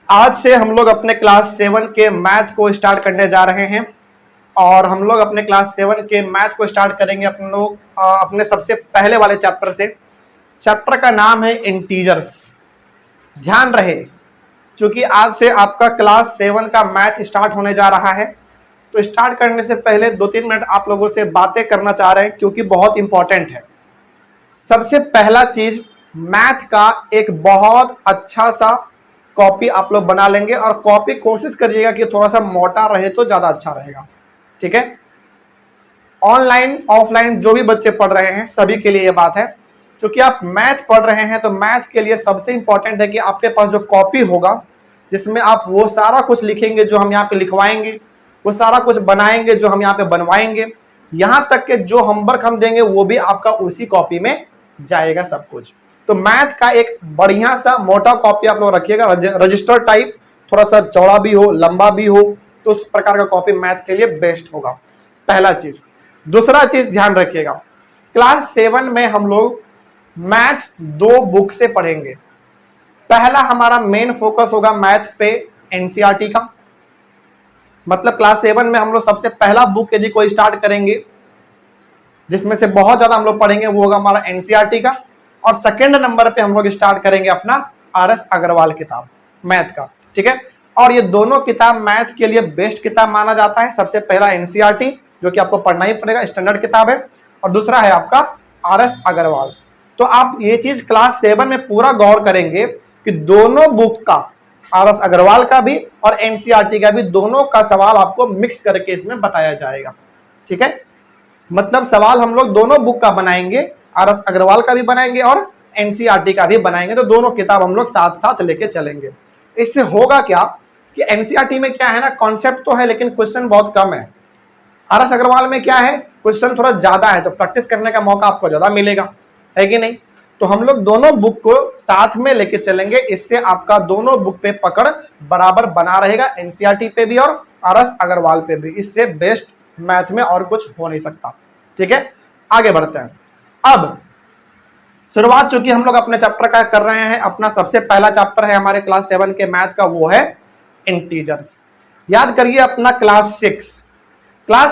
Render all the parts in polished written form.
आज से हम लोग अपने क्लास 7 के मैथ को स्टार्ट करने जा रहे हैं और हम लोग अपने क्लास 7 के मैथ को स्टार्ट करेंगे अपन लोग अपने सबसे पहले वाले चैप्टर से। चैप्टर का नाम है इंटीजर्स। ध्यान रहे, क्योंकि आज से आपका क्लास 7 का मैथ स्टार्ट होने जा रहा है, तो स्टार्ट करने से पहले 2-3 मिनट आप लोगों से बातें करना चाह रहे हैं, क्योंकि बहुत इंपॉर्टेंट है। सबसे पहला चीज, मैथ का एक बहुत अच्छा सा कॉपी आप लोग बना लेंगे और कॉपी कोशिश करिएगा कि थोड़ा सा मोटा रहे तो ज्यादा अच्छा रहेगा। ठीक है, ऑनलाइन ऑफलाइन जो भी बच्चे पढ़ रहे हैं सभी के लिए ये बात है। क्योंकि आप मैथ पढ़ रहे हैं तो मैथ के लिए सबसे इंपॉर्टेंट है कि आपके पास जो कॉपी होगा जिसमें आप वो सारा कुछ लिखेंगे जो हम यहाँ पे लिखवाएंगे, वो सारा कुछ बनाएंगे जो हम यहाँ पे बनवाएंगे, यहां तक के जो होमवर्क हम देंगे वो भी आपका उसी कॉपी में जाएगा सब कुछ। तो मैथ का एक बढ़िया सा मोटा कॉपी आप लोग रखिएगा, रजिस्टर टाइप, थोड़ा सा चौड़ा भी हो लंबा भी हो, तो उस प्रकार का कॉपी मैथ के लिए बेस्ट होगा। पहला चीज। दूसरा चीज ध्यान रखिएगा, क्लास 7 में हम लोग मैथ 2 बुक से पढ़ेंगे। पहला हमारा मेन फोकस होगा मैथ पे एनसीईआरटी का, मतलब क्लास 7 में हम लोग सबसे पहला बुक यदि कोई स्टार्ट करेंगे जिसमें से बहुत ज्यादा हम लोग पढ़ेंगे वो होगा हमारा एनसीईआरटी का। और सेकंड नंबर पे हम लोग स्टार्ट करेंगे अपना आरएस अग्रवाल किताब मैथ का। ठीक है, और ये दोनों किताब मैथ के लिए बेस्ट किताब माना जाता है। सबसे पहला एनसीईआरटी जो कि आपको पढ़ना ही पड़ेगा, स्टैंडर्ड किताब है, और दूसरा है आपका आरएस अग्रवाल। तो आप ये चीज क्लास 7 में पूरा गौर करेंगे कि दोनों बुक का, आरएस अग्रवाल का भी और एनसीईआरटी का भी, दोनों का सवाल आपको मिक्स करके इसमें बताया जाएगा। ठीक है, मतलब सवाल हम लोग दोनों बुक का बनाएंगे, आरएस अग्रवाल का भी बनाएंगे और एनसीईआरटी का भी बनाएंगे। तो दोनों किताब हम लोग साथ साथ लेके चलेंगे। इससे होगा क्या कि एनसीईआरटी में क्या है ना, कॉन्सेप्ट तो है लेकिन क्वेश्चन बहुत कम है। आरएस अग्रवाल में क्या है, क्वेश्चन थोड़ा ज्यादा है, तो प्रैक्टिस करने का मौका आपको ज्यादा मिलेगा, है कि नहीं। तो हम लोग दोनों बुक को साथ में लेके चलेंगे, इससे आपका दोनों बुक पे पकड़ बराबर बना रहेगा, एनसीईआरटी पे भी और आरएस अग्रवाल पे भी। इससे बेस्ट मैथ में और कुछ हो नहीं सकता। ठीक है, आगे बढ़ते हैं। अब शुरुआत चूंकि हम लोग अपने चैप्टर का कर रहे हैं, अपना सबसे पहला चैप्टर है हमारे क्लास 7 के मैथ का, वो है इंटीजर्स। याद करिए अपना क्लास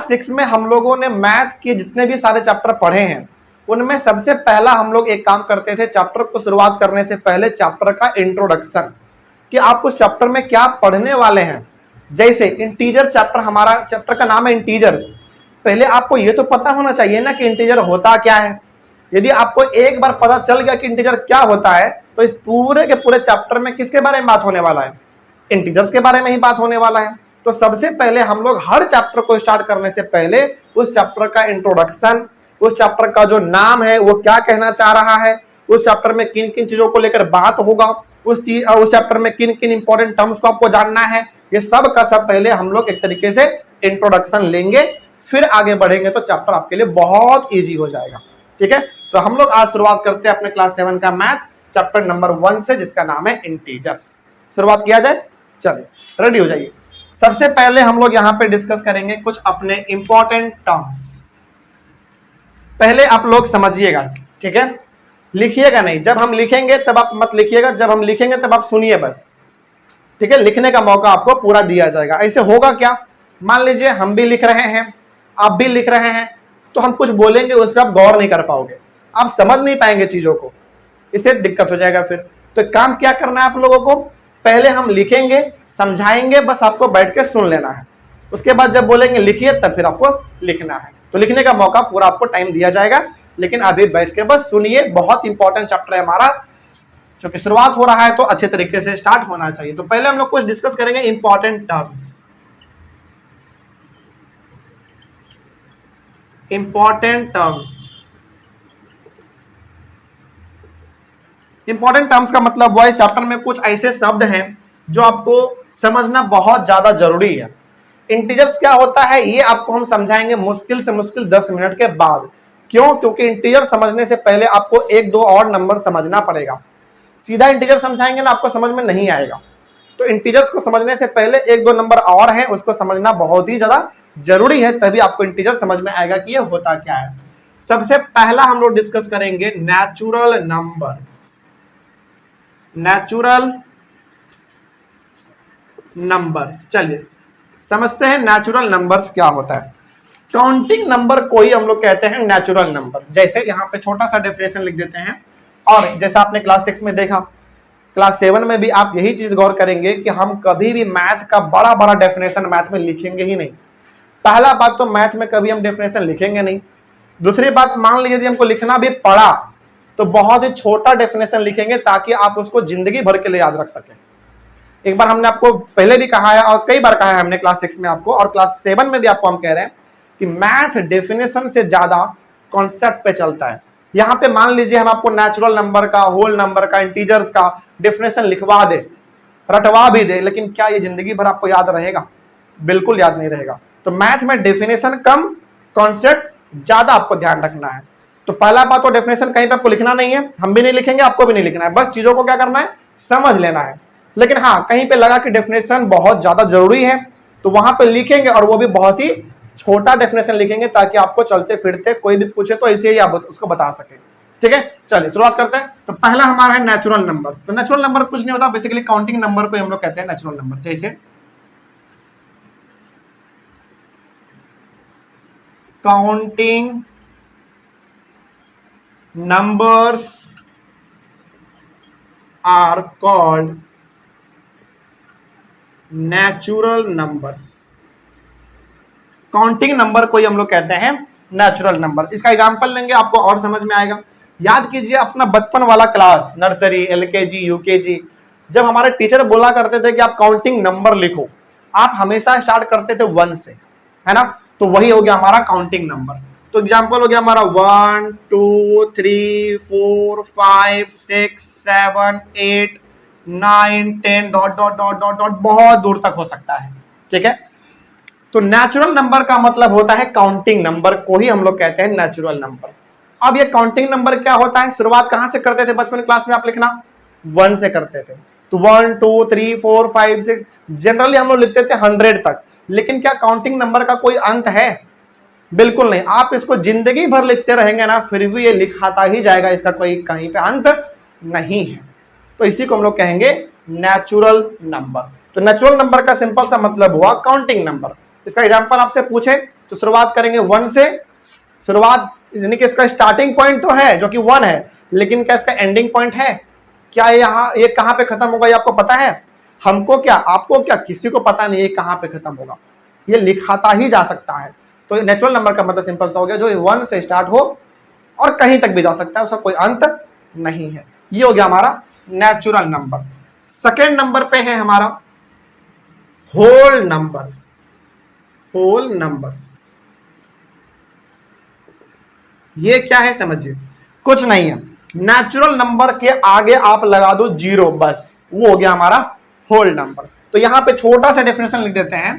6 में हम लोगों ने मैथ के जितने भी सारे चैप्टर पढ़े हैं उनमें सबसे पहला हम लोग एक काम करते थे, चैप्टर को शुरुआत करने से पहले चैप्टर का इंट्रोडक्शन, कि आप उस चैप्टर में क्या पढ़ने वाले हैं। जैसे इंटीजर चैप्टर, हमारा चैप्टर का नाम है इंटीजर्स। पहले आपको ये तो पता होना चाहिए ना कि इंटीजर होता क्या है। यदि आपको एक बार पता चल गया कि इंटीजर क्या होता है, तो इस पूरे के पूरे चैप्टर में किसके बारे में बात होने वाला है, इंटीजर्स के बारे में ही बात होने वाला है। तो सबसे पहले हम लोग हर चैप्टर को स्टार्ट करने से पहले उस चैप्टर का इंट्रोडक्शन, उस चैप्टर का जो नाम है वो क्या कहना चाह रहा है, उस चैप्टर में किन किन चीजों को लेकर बात होगा, उस चैप्टर में किन किन इंपॉर्टेंट टर्म्स को आपको जानना है, ये सब का सब पहले हम लोग एक तरीके से इंट्रोडक्शन लेंगे, फिर आगे बढ़ेंगे तो चैप्टर आपके लिए बहुत ईजी हो जाएगा। ठीक है, तो हम लोग आज शुरुआत करते हैं अपने क्लास 7 का मैथ चैप्टर नंबर 1 से, जिसका नाम है इंटीजर्स। शुरुआत किया जाए, चलिए रेडी हो जाइए। सबसे पहले हम लोग यहाँ पे डिस्कस करेंगे कुछ अपने इंपॉर्टेंट टर्म्स। पहले आप लोग समझिएगा, ठीक है, लिखिएगा नहीं। जब हम लिखेंगे तब आप मत लिखिएगा, जब हम लिखेंगे तब आप सुनिए बस। ठीक है, लिखने का मौका आपको पूरा दिया जाएगा। ऐसे होगा क्या, मान लीजिए हम भी लिख रहे हैं, आप भी लिख रहे हैं, तो हम कुछ बोलेंगे उस पर आप गौर नहीं कर पाओगे, आप समझ नहीं पाएंगे चीजों को, इससे दिक्कत हो जाएगा फिर। तो काम क्या करना है आप लोगों को, पहले हम लिखेंगे, समझाएंगे, बस आपको बैठ के सुन लेना है। उसके बाद जब बोलेंगे लिखिए तब फिर आपको लिखना है। तो लिखने का मौका पूरा आपको टाइम दिया जाएगा, लेकिन अभी बैठ के बस सुनिए। बहुत इंपॉर्टेंट चैप्टर है हमारा, क्योंकि शुरुआत हो रहा है तो अच्छे तरीके से स्टार्ट होना चाहिए। तो पहले हम लोग कुछ डिस्कस करेंगे इंपॉर्टेंट टर्म्स। इंपॉर्टेंट टर्म्स का मतलब वो इस चैप्टर में कुछ ऐसे शब्द हैं जो आपको समझना बहुत ज्यादा जरूरी है। इंटीजर्स क्या होता है ये आपको हम समझाएंगे मुश्किल से मुश्किल 10 मिनट के बाद। क्यों, क्योंकि इंटीजर समझने से पहले आपको 1-2 और नंबर समझना पड़ेगा। सीधा इंटीजर समझाएंगे ना आपको समझ में नहीं आएगा। तो इंटीजर्स को समझने से पहले 1-2 नंबर और है, उसको समझना बहुत ही ज्यादा जरूरी है, तभी आपको इंटीजर समझ में आएगा कि ये होता क्या है। सबसे पहला हम लोग डिस्कस करेंगे नेचुरल नंबर। Natural numbers. चलिए समझते हैं नेचुरल नंबर्स क्या होता है। काउंटिंग नंबर को ही हम लोग कहते हैं नेचुरल नंबर। जैसे यहाँ पे छोटा सा डेफिनेशन लिख देते हैं, और जैसा आपने क्लास 6 में देखा, क्लास 7 में भी आप यही चीज गौर करेंगे कि हम कभी भी मैथ का बड़ा बड़ा डेफिनेशन मैथ में लिखेंगे ही नहीं। पहला बात तो मैथ में कभी हम डेफिनेशन लिखेंगे नहीं। दूसरी बात, मान लीजिए यदि हमको लिखना भी पड़ा तो बहुत ही छोटा डेफिनेशन लिखेंगे ताकि आप उसको जिंदगी भर के लिए याद रख सकें। एक बार हमने आपको पहले भी कहा है और कई बार कहा है हमने क्लास 6 में आपको, और क्लास 7 में भी आपको हम कह रहे हैं कि मैथ डेफिनेशन से ज्यादा कॉन्सेप्ट पे चलता है। यहां पे मान लीजिए हम आपको नेचुरल नंबर का, होल नंबर का, इंटीजर्स का डेफिनेशन लिखवा दे, रटवा भी दे, लेकिन क्या ये जिंदगी भर आपको याद रहेगा? बिल्कुल याद नहीं रहेगा। तो मैथ में डेफिनेशन कम, कॉन्सेप्ट ज्यादा, आपको ध्यान रखना है। तो पहला बात तो डेफिनेशन कहीं पे आपको लिखना नहीं है, हम भी नहीं लिखेंगे, आपको भी नहीं लिखना है, बस चीजों को क्या करना है, समझ लेना है। लेकिन हाँ, कहीं पे लगा कि डेफिनेशन बहुत ज्यादा जरूरी है तो वहां पे लिखेंगे, और वो भी बहुत ही छोटा डेफिनेशन लिखेंगे ताकि आपको चलते फिरते कोई भी पूछे तो ऐसे ही आप उसको बता सके। ठीक है, चलिए शुरुआत करते हैं। तो पहला हमारा है नेचुरल नंबर। तो नेचुरल नंबर कुछ नहीं होता, बेसिकली काउंटिंग नंबर को हम लोग कहते हैं नेचुरल नंबर। जैसे counting numbers are called natural numbers. Counting number को ही हम लोग कहते हैं नेचुरल नंबर। इसका एग्जांपल लेंगे, आपको और समझ में आएगा। याद कीजिए अपना बचपन वाला क्लास, नर्सरी, एलकेजी, यूकेजी, जब हमारे टीचर बोला करते थे कि आप काउंटिंग नंबर लिखो, आप हमेशा स्टार्ट करते थे 1 से, है ना? तो वही हो गया हमारा काउंटिंग नंबर। तो एग्जांपल हो गया हमारा 1 2 3 4 5 6 7 8 9 10 dot dot dot dot dot, बहुत दूर तक हो सकता है। ठीक है, तो नेचुरल नंबर का मतलब होता है काउंटिंग नंबर को ही हम लोग कहते हैं नेचुरल नंबर। अब ये काउंटिंग नंबर क्या होता है, शुरुआत कहां से करते थे बचपन क्लास में आप लिखना? 1 से करते थे। तो 1 2 3 4 5 6, जनरली हम लोग लिखते थे 100 तक। लेकिन क्या काउंटिंग नंबर का कोई अंत है? बिल्कुल नहीं। आप इसको जिंदगी भर लिखते रहेंगे ना, फिर भी ये लिखाता ही जाएगा, इसका कोई कहीं पे अंत नहीं है। तो इसी को हम लोग कहेंगे नेचुरल नंबर। तो नेचुरल नंबर का सिंपल सा मतलब हुआ काउंटिंग नंबर। इसका एग्जांपल आपसे पूछे तो शुरुआत करेंगे 1 से, शुरुआत यानी कि इसका स्टार्टिंग पॉइंट तो है जो कि 1 है, लेकिन क्या इसका एंडिंग पॉइंट है? क्या ये कहां पे खत्म होगा, ये आपको पता है? हमको क्या, आपको क्या, किसी को पता नहीं है कहां पे खत्म होगा। ये लिखाता ही जा सकता है। तो नेचुरल नंबर का मतलब सिंपल सा हो गया, जो 1 से स्टार्ट हो और कहीं तक भी जा सकता है, उसका कोई अंत नहीं है। ये हो गया हमारा नेचुरल नंबर। सेकेंड नंबर पे है हमारा होल नंबर्स। होल नंबर्स ये क्या है समझिए, कुछ नहीं है, नेचुरल नंबर के आगे आप लगा दो 0, बस वो हो गया हमारा होल नंबर। तो यहां पे छोटा सा डेफिनेशन लिख देते हैं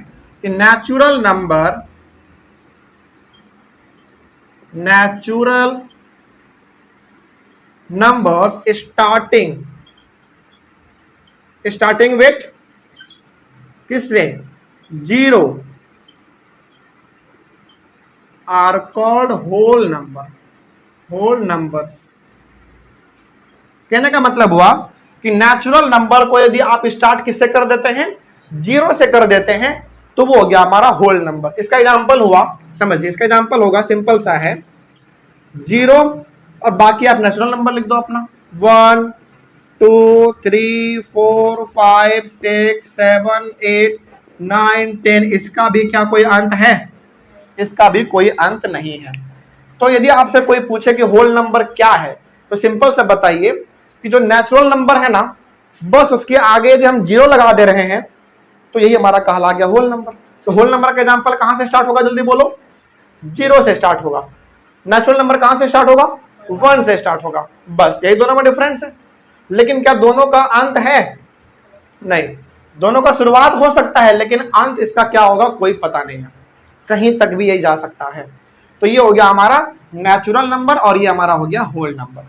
कि नेचुरल नंबर्स स्टार्टिंग विथ किससे? 0 are called whole number. Whole numbers कहने का मतलब हुआ कि नेचुरल नंबर को यदि आप स्टार्ट किससे कर देते हैं? 0 से कर देते हैं, तो वो हो गया हमारा होल नंबर। इसका एग्जांपल हुआ, समझिए, इसका एग्जांपल होगा, सिंपल सा है, 0 और बाकी आप नेचुरल नंबर लिख दो अपना, 1 2 3 4 5 6 7 8 9 10। इसका भी क्या कोई अंत है? इसका भी कोई अंत नहीं है। तो यदि आपसे कोई पूछे कि होल नंबर क्या है, तो सिंपल से बताइए कि जो नेचुरल नंबर है ना, बस उसके आगे यदि हम 0 लगा दे रहे हैं तो यही हमारा कहला गया होल नंबर। तो होल नंबर का एग्जांपल कहां से स्टार्ट होगा, जल्दी बोलो? 0 से स्टार्ट होगा। नेचुरल नंबर कहां से स्टार्ट होगा? 1 से स्टार्ट होगा। बस यही दोनों में डिफरेंस है। लेकिन क्या दोनों का अंत है? नहीं, दोनों का शुरुआत हो सकता है, लेकिन अंत इसका क्या होगा कोई पता नहीं है, कहीं तक भी यही जा सकता है। तो ये हो गया हमारा नेचुरल नंबर और ये हमारा हो गया होल नंबर।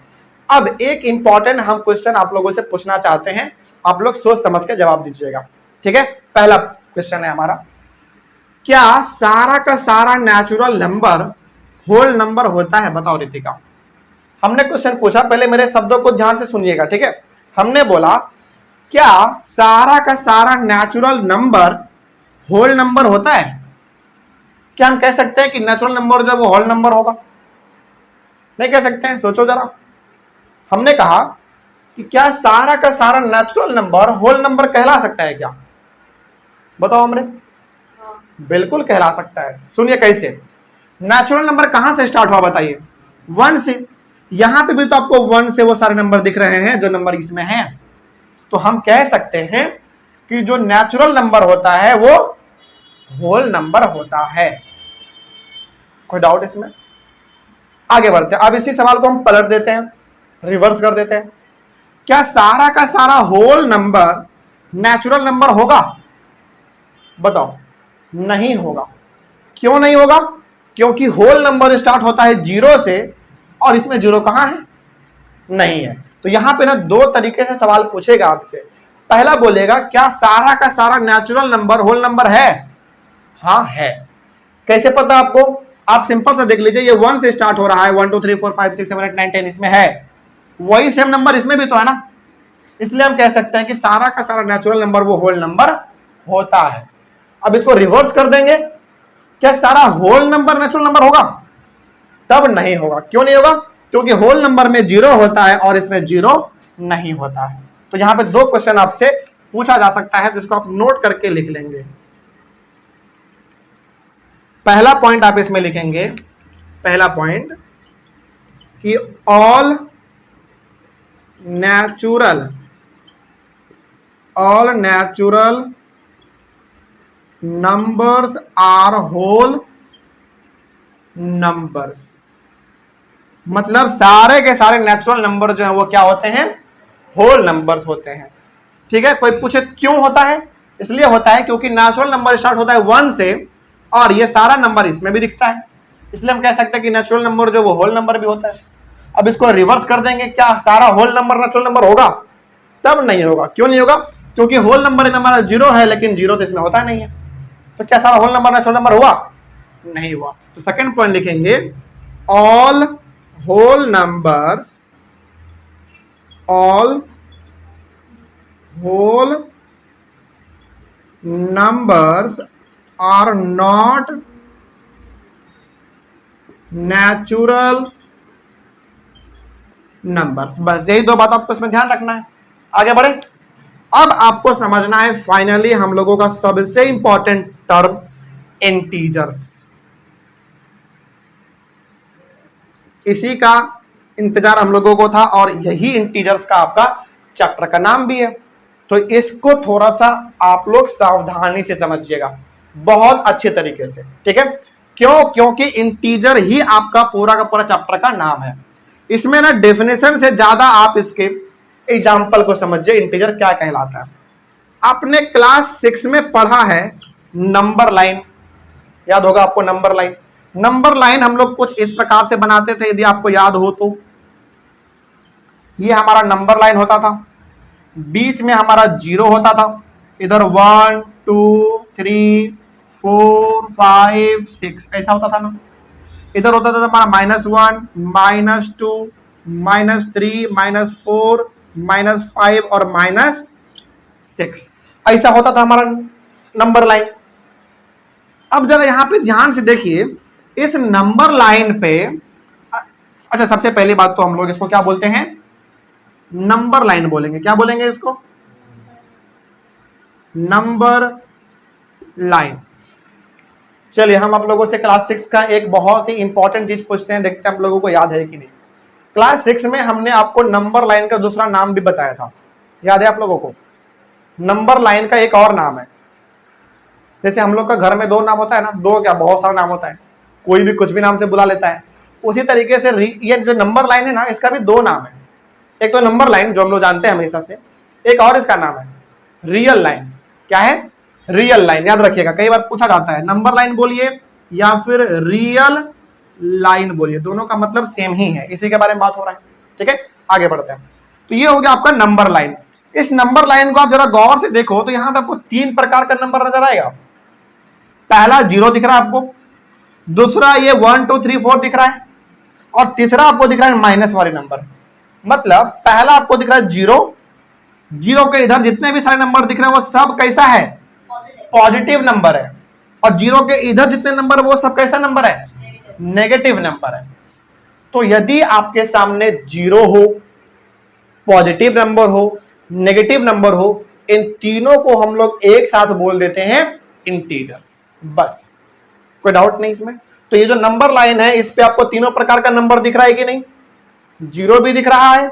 अब एक इंपॉर्टेंट हम क्वेश्चन आप लोगों से पूछना चाहते हैं, आप लोग सोच समझ के जवाब दीजिएगा। ठीक है, पहला क्वेश्चन है हमारा, क्या सारा का सारा नेचुरल नंबर होल नंबर होता है? बताओ रितिका। हमने क्वेश्चन पूछा, पहले मेरे शब्दों को ध्यान से सुनिएगा। ठीक है, हमने बोला क्या सारा का सारा नेचुरल नंबर होल नंबर होता है? क्या हम कह सकते हैं कि नेचुरल नंबर जो है वो होल नंबर होगा? नहीं कह सकते हैं। सोचो जरा, हमने कहा कि क्या सारा का सारा नेचुरल नंबर होल नंबर कहला सकता है क्या? बताओ हमने। बिल्कुल कहला सकता है। सुनिए कैसे। नेचुरल नंबर कहां से स्टार्ट हुआ बताइए? 1 से। यहां पे भी तो आपको 1 से वो सारे नंबर दिख रहे हैं जो नंबर इसमें हैं। तो हम कह सकते हैं कि जो नेचुरल नंबर होता है वो होल नंबर होता है। कोई डाउट इसमें? आगे बढ़ते हैं। अब इसी सवाल को हम पलट देते हैं, रिवर्स कर देते हैं। क्या सारा का सारा होल नंबर नेचुरल नंबर होगा? बताओ। नहीं होगा। क्यों नहीं होगा? क्योंकि होल नंबर स्टार्ट होता है 0 से और इसमें 0 कहां है? नहीं है। तो यहां पे ना दो तरीके से सवाल पूछेगा आपसे। पहला बोलेगा क्या सारा का सारा नेचुरल नंबर होल नंबर है? हाँ है। कैसे पता आपको? आप सिंपल सा देख लीजिए, ये 1 से स्टार्ट हो रहा है, 1 2 3 4 5 6 7 8 9 10 इसमें है। वही सेम नंबर इसमें भी तो है ना, इसलिए हम कह सकते हैं कि सारा का सारा नेचुरल नंबर वो होल नंबर होता है। अब इसको रिवर्स कर देंगे, क्या सारा होल नंबर नेचुरल नंबर होगा? तब नहीं होगा। क्यों नहीं होगा? क्योंकि होल नंबर में 0 होता है और इसमें 0 नहीं होता है। तो यहां पे दो क्वेश्चन आपसे पूछा जा सकता है, जिसको आप नोट करके लिख लेंगे। पहला पॉइंट आप इसमें लिखेंगे, पहला पॉइंट कि all natural numbers are whole numbers. मतलब सारे के सारे नेचुरल नंबर जो है वो क्या होते हैं? होल नंबर्स होते हैं। ठीक है। कोई पूछे क्यों होता है? इसलिए होता है क्योंकि नेचुरल नंबर स्टार्ट होता है 1 से और ये सारा नंबर इसमें भी दिखता है, इसलिए हम कह सकते हैं कि नेचुरल नंबर जो वो होल नंबर भी होता है। अब इसको रिवर्स कर देंगे, क्या सारा होल नंबर नेचुरल नंबर होगा? तब नहीं होगा। क्यों नहीं होगा? क्योंकि होल नंबर हमारा 0 है, लेकिन 0 तो इसमें होता नहीं है। तो क्या सारा होल नंबर नेचुरल नंबर हुआ? नहीं हुआ। तो सेकंड पॉइंट लिखेंगे all whole numbers are not natural numbers. बस यही दो बात आपको इसमें ध्यान रखना है। आगे बढ़े। अब आपको समझना है फाइनली हम लोगों का सबसे इंपॉर्टेंट टर्म इंटीजर्स। इसी का इंतजार हम लोगों को था और यही इंटीजर्स का आपका चैप्टर का नाम भी है। तो इसको थोड़ा सा आप लोग सावधानी से समझिएगा, बहुत अच्छे तरीके से। ठीक है। क्यों? क्योंकि इंटीजर ही आपका पूरा का पूरा चैप्टर का नाम है। इसमें ना डेफिनेशन से ज्यादा आप इसके एग्जाम्पल को समझिए, इंटीजर क्या कहलाता है। आपने क्लास 6 में पढ़ा है नंबर लाइन, याद होगा आपको नंबर लाइन। नंबर लाइन हम लोग कुछ इस प्रकार से बनाते थे, यदि आपको याद हो तो। ये हमारा नंबर लाइन होता था, बीच में हमारा 0 होता था, इधर 1 2 3 4 5 6 ऐसा होता था ना। इधर होता था हमारा -1 -2 -3 -4 -5 और -6 ऐसा होता था हमारा नंबर लाइन। अब जरा यहां पे ध्यान से देखिए, इस नंबर लाइन पे अच्छा सबसे पहली बात तो हम लोग इसको क्या बोलते हैं? नंबर लाइन बोलेंगे। क्या बोलेंगे इसको? Number line. चलिए हम आप लोगों से क्लास 6 का एक बहुत ही इंपॉर्टेंट चीज पूछते हैं, देखते हैं आप लोगों को याद है कि नहीं। क्लास 6 में हमने आपको नंबर लाइन का दूसरा नाम भी बताया था, याद है आप लोगों को? नंबर लाइन का एक और नाम है। जैसे हम लोग का घर में 2 नाम होता है ना, 2 क्या बहुत सारा नाम होता है, कोई भी कुछ भी नाम से बुला लेता है। उसी तरीके से ये जो नंबर लाइन है ना, इसका भी 2 नाम है। एक तो नंबर लाइन जो हम लोग जानते हैं हमेशा से, एक और इसका नाम है रियल लाइन। क्या है? Real line. याद रखिएगा, कई बार पूछा जाता है नंबर लाइन बोलिए या फिर रियल लाइन बोलिए, दोनों का मतलब सेम ही है, इसी के बारे में बात हो रहा है। ठीक है। आगे बढ़ते हैं। तो ये हो गया आपका नंबर लाइन। इस नंबर लाइन को आप जरा गौर से देखो तो यहां पे आपको 3 प्रकार का नंबर नजर आएगा। पहला 0 दिख रहा है आपको, दूसरा ये 1 2 3 4 दिख रहा है, और तीसरा आपको दिख रहा है माइनस वाले नंबर। मतलब पहला आपको दिख रहा है 0, जीरो के इधर जितने भी सारे नंबर दिख रहे हैं वो सब कैसा है, पॉजिटिव नंबर है, और जीरो के इधर जितने नंबर वो सब कैसा नंबर है, नेगेटिव नंबर है। तो यदि आपके सामने जीरो हो, पॉजिटिव नंबर हो, नेगेटिव नंबर हो, इन तीनों को हम लोग एक साथ बोल देते हैं इंटीजर्स। बस, कोई डाउट नहीं इसमें। तो ये जो नंबर लाइन है इस पे आपको तीनों प्रकार का नंबर दिख रहा है कि नहीं, जीरो भी दिख रहा है,